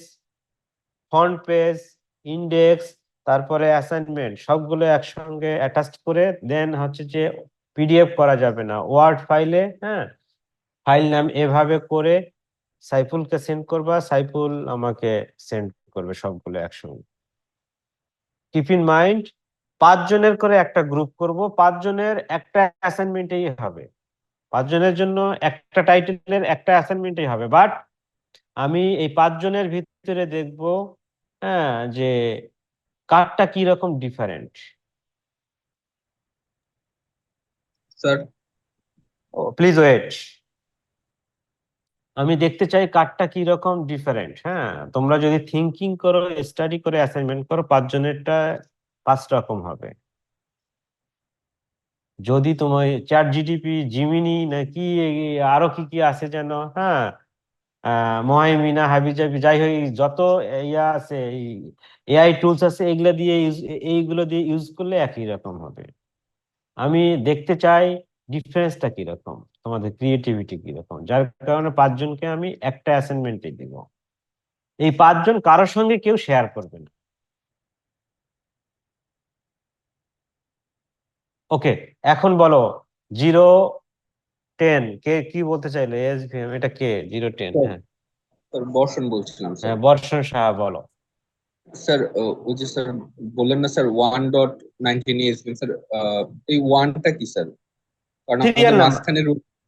font page, index, তারপরে অ্যাসাইনমেন্ট সবগুলো একসঙ্গে অ্যাটাচ করে দেন হচ্ছে যে পিডিএফ করা যাবে না, ওয়ার্ড ফাইলে, হ্যাঁ, ফাইল নাম এভাবে করে সাইফুলকে সেন্ড করবা, সাইফুল আমাকে সেন্ড করবে সবগুলো একসঙ্গে। কিপ ইন মাইন্ড 5 জনের করে একটা গ্রুপ করব, 5 জনের একটা অ্যাসাইনমেন্টেই হবে, 5 জনের জন্য একটা টাইটেলের একটা অ্যাসাইনমেন্টই হবে। বাট আমি এই 5 জনের ভিতরে দেখব, হ্যাঁ, যে কারটা কি রকম ডিফারেন্ট। স্যার প্লিজ ওয়েট, আমি দেখতে চাই কারটা কি রকম ডিফারেন্ট। হ্যাঁ, তোমরা যদি থিঙ্কিং করো, স্টাডি করে অ্যাসাইনমেন্ট করো, 5 জনেরটা 5 রকম হবে। যদি তোমার চ্যাট জিটিপি, জিমিনি নাকি আরো কি কি আছে যেন, হ্যাঁ, মহাইমিনা, হাবিজাবি, যাই হোক যত ইয়া আছে, এআই টুলস আছে, এইগুলো দিয়ে ইউজ করলে একই রকম হবে। আমি দেখতে চাই ডিফারেন্সটা কিরকম, তোমাদের ক্রিয়েটিভিটি কিরকম, যার কারণে 5 জনকে আমি একটা অ্যাসাইনমেন্টে দিব। এই 5 জন কারোর সঙ্গে কেউ শেয়ার করবে না। ওকে, এখন বলো 010 কে কি বলতে চাইলে? এসভিএম এটা কে? 010, হ্যাঁ স্যার বর্ষণ বলছিলাম স্যার। হ্যাঁ, বর্ষণ সাহা বলো। স্যার ওই যে স্যার বললেন না স্যার 1.19 ESBM স্যার, এই ওয়ানটা কি স্যার? কারণ সিরিয়াল আমাদের নাম্বার, মাঝখানে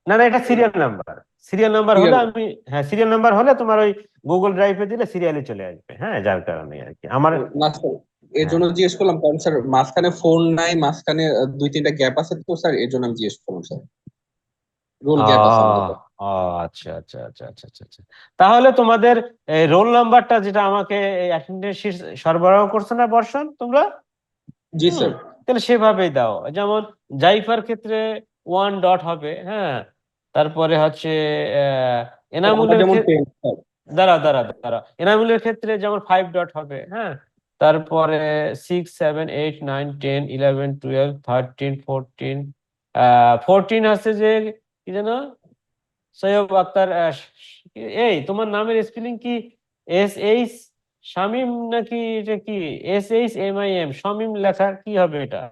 না না, এটা সিরিয়াল নাম্বার। সিরিয়াল নাম্বার হলে আমি, হ্যাঁ, সিরিয়াল নাম্বার হলে তোমার ওই গুগল ড্রাইভে দিলে সিরিয়ালে চলে আসবে, হ্যাঁ, যার কারণে আর কি আমার। না স্যার, এর হ্যাঁ, জন্য জিজ্ঞেস করলাম কারণ স্যার মাঝখানে ফোন নাই, মাঝখানে 2-3টা গ্যাপ আছে তো স্যার, এর জন্য আমি জিজ্ঞেস করলাম স্যার। রোল গ্যাপ আছে আমাদের। ও আচ্ছা আচ্ছা আচ্ছা আচ্ছা আচ্ছা আচ্ছা। তাহলে তোমাদের রোল নাম্বারটা যেটা আমাকে অ্যাটেন্ডেন্স শিট সরবরাহ করছে না বর্ষণ, তোমরা জি স্যার। তাহলে সেভাবেই দাও। যেমন জাইফার ক্ষেত্রে 1 ডট হবে, হ্যাঁ, তারপরে হচ্ছে এনামুলের যেমন ক্ষেত্রে, 10 স্যার। দাঁড়া, এনামুলের ক্ষেত্রে যেমন 5 ডট হবে, হ্যাঁ, তারপরে 6, 7, 8, 9, 10, 11, 12, 13, 14, 14 আছে যে কি যেন, সৈয়দ আক্তার, এই তোমার নামের স্পেলিং কি? SH শামিম নাকি এটা কি SHMIM শামিম লেখা কি হবে এটা?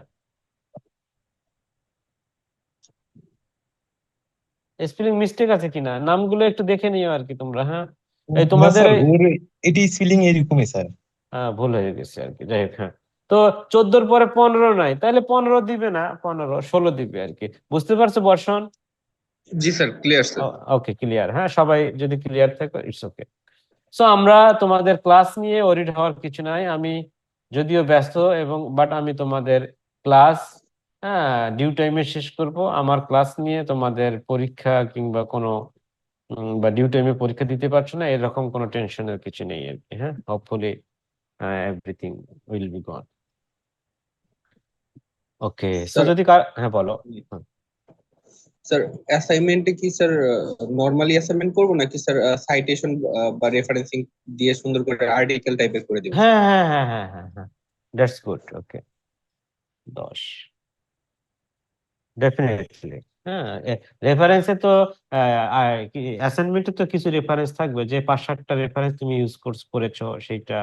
স্পেলিং মিস্টেক আছে কিনা নামগুলো একটু দেখে নিও আর কি তোমরা, হ্যাঁ। এই না তোমাদের স্যার, ওর এটি স্পেলিং এরকমই স্যার। ভুল হয়ে গেছে আর কি, যাই হোক, হ্যাঁ। তো 14 পরে 15 নাই, তাহলে 15 দিবে না, 15, 16 দিবে আর কি। বুঝতে পারছো বর্ষণ? জি স্যার, ক্লিয়ার স্যার। ওকে, ক্লিয়ার, হ্যাঁ, সবাই যদি ক্লিয়ার থাকে ইটস ওকে। সো আমরা তোমাদের ক্লাস নিয়ে ওরিড হওয়ার কিছু নাই। আমি যদিও ব্যস্ত এবং বাট আমি তোমাদের ক্লাস, হ্যাঁ, ডিউ টাইমে শেষ করব। আমার ক্লাস নিয়ে তোমাদের পরীক্ষা কিংবা কোনো বা ডিউ টাইমে পরীক্ষা দিতে পারছো না এরকম কোনো টেনশনের কিছু নেই আর কি, হ্যাঁ। Hopefully everything will be gone. Okay, so sir, যদি হ্যাঁ বলো। স্যার অ্যাসাইনমেন্টে কি স্যার নরমালি অ্যাসাইনমেন্ট করব নাকি স্যার সাইটেশন বা রেফারেন্সিং দিয়ে সুন্দর করে আর্টিকেল টাইপের করে দিব? হ্যাঁ হ্যাঁ হ্যাঁ হ্যাঁ হ্যাঁ হ্যাঁ, দ্যাটস গুড। Okay, 10 definitely. হ্যাঁ, রেফারেন্সে তো অ্যাসাইনমেন্টে তো কিছু রেফারেন্স থাকবে, যে 5-7টা রেফারেন্স তুমি ইউজ করেছো, সেইটা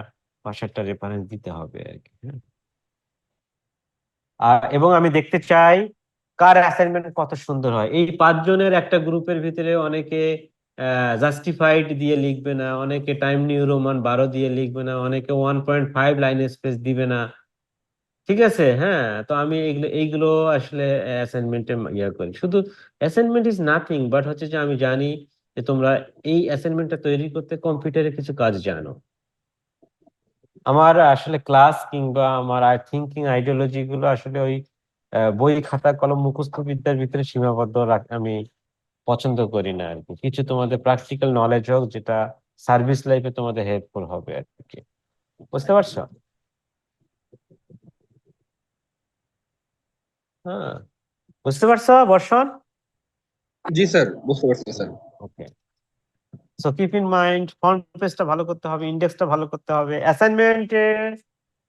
5-7টা রেফারেন্স দিতে হবে আর কি। হ্যাঁ, এবং আমি দেখতে চাই কার অ্যাসাইনমেন্ট কত সুন্দর হয়। এই 5 জনের একটা গ্রুপের ভিতরে অনেকে জাস্টিফাইড দিয়ে লিখবে না, অনেকে টাইম নিউ রোমান 12 দিয়ে লিখবে না, অনেকে 1.5 লাইন স্পেস দিবে না। ঠিক আছে, হ্যাঁ। তো আমি এইগুলো আসলে অ্যাসাইনমেন্টে করি। শুধু অ্যাসাইনমেন্ট ইজ নাথিং বাট হচ্ছে যে আমি জানি যে তোমরা এই অ্যাসাইনমেন্টটা তৈরি করতে কম্পিউটারে কিছু কাজ জানো। আমার আসলে ক্লাস কিংবা আমার থিঙ্কিং আইডিওলজি গুলো আসলে ওই বই খাতা কলম মুখস্থ বিদ্যার ভিতরে সীমাবদ্ধ আমি পছন্দ করি না আর কি। কিছু তোমাদের প্র্যাকটিক্যাল নলেজ হোক, যেটা সার্ভিস লাইফে তোমাদের হেল্পফুল হবে আর কি। বুঝতে পারছো? হ্যাঁ, বুঝতে পারছো বর্ষণ? জি স্যার, বুঝতে পারছি sir. Okay, so keep in mind, font পেজটা ভালো করতে হবে, ইন্ডেক্সটা ভালো করতে হবে, অ্যাসাইনমেন্টে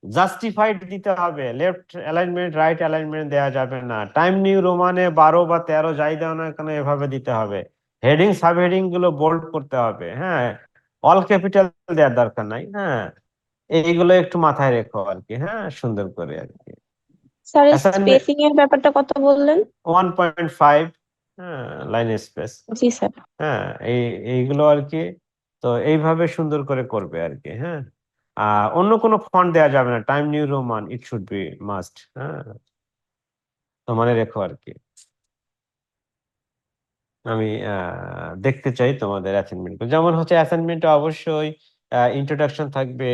জাস্টিফাইড দিতে হবে, লেফট অ্যালাইনমেন্ট রাইট অ্যালাইনমেন্ট দেওয়া যাবে না, টাইম নিউ রোমানে 12 বা 13 যাই দাও না কেন এভাবে দিতে হবে, হেডিং সাব হেডিং গুলো বোল্ড করতে হবে, হ্যাঁ, অল ক্যাপিটাল দেওয়ার দরকার নাই, হ্যাঁ, এইগুলো একটু মাথায় রেখো আর কি, হ্যাঁ, সুন্দর করে আর কি। স্যার অ্যাসাইনমেন্ট স্পেসিং এর ব্যাপারটা কত বললেন? 1.5, হ্যাঁ, লাইন স্পেস, জি স্যার। হ্যাঁ, এইগুলো আর কি। তো এইভাবে সুন্দর করে করবে আর কি, হ্যাঁ। অন্য কোনো ফন্ট দেওয়া যাবে না, time new Roman it should be must, হ্যাঁ, তো মনে রেখো আর কি। আমি দেখতে চাই তোমাদের অ্যাসাইনমেন্ট, যেমন হচ্ছে অ্যাসাইনমেন্টে অবশ্যই ইন্ট্রোডাকশন থাকবে,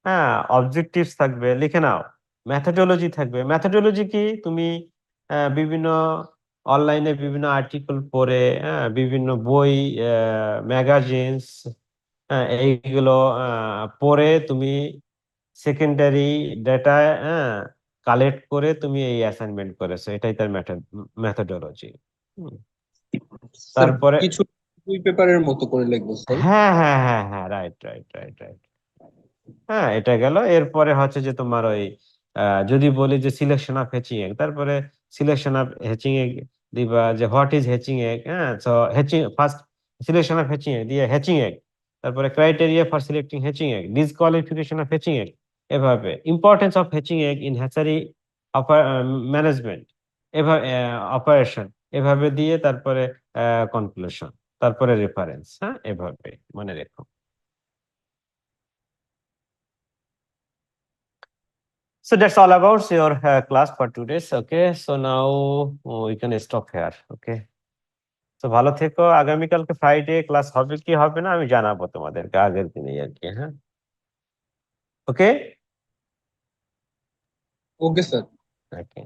হ্যাঁ, অবজেক্টিভস থাকবে, লিখে নাও, মেথোডোলজি থাকবে। মেথোডোলজি কি, তুমি বিভিন্ন অনলাইনে বিভিন্ন আর্টিকেল পড়ে, হ্যাঁ, বিভিন্ন বই, ম্যাগাজিনস, হ্যাঁ, এইগুলো পড়ে তুমি সেকেন্ডারি ডেটা, হ্যাঁ, কালেক্ট করে তুমি এই অ্যাসাইনমেন্ট করেছো, এটাই তার মেথোডোলজি। স্যার তারপরে কিছু দুই পেপারের মতো করে লিখবো স্যার। হ্যাঁ হ্যাঁ হ্যাঁ হ্যাঁ, রাইট রাইট রাইট রাইট, হ্যাঁ, এটা গেল। এরপরে হচ্ছে যে তোমার ওই যদি বলি যে সিলেকশন অফ হ্যাচিং এগ, তারপরে সিলেকশন অফ হ্যাচিং এগ দিবা, যে হোয়াট ইজ হ্যাচিং এগ, হ্যাঁ, তো hatching first, selection of hatching egg দিয়ে হ্যাচিং এগ, তারপরে criteria for selecting hatching egg, disqualification of hatching egg, এভাবে importance of hatching egg in hatchery management, এভাবে operation, এভাবে দিয়ে তারপরে কনক্লুশন, তারপরে রেফারেন্স, হ্যাঁ, এভাবে মনে রেখো। So that's all about your class for today. Okay, so now we can stop here. Okay. So ভালো থেকো। আগামীকালকে ফ্রাইডে ক্লাস হবে কি হবে না আমি জানাবো তোমাদেরকে আগের দিনেই আর কি, হ্যাঁ। ওকে। Okay sir. ওকে।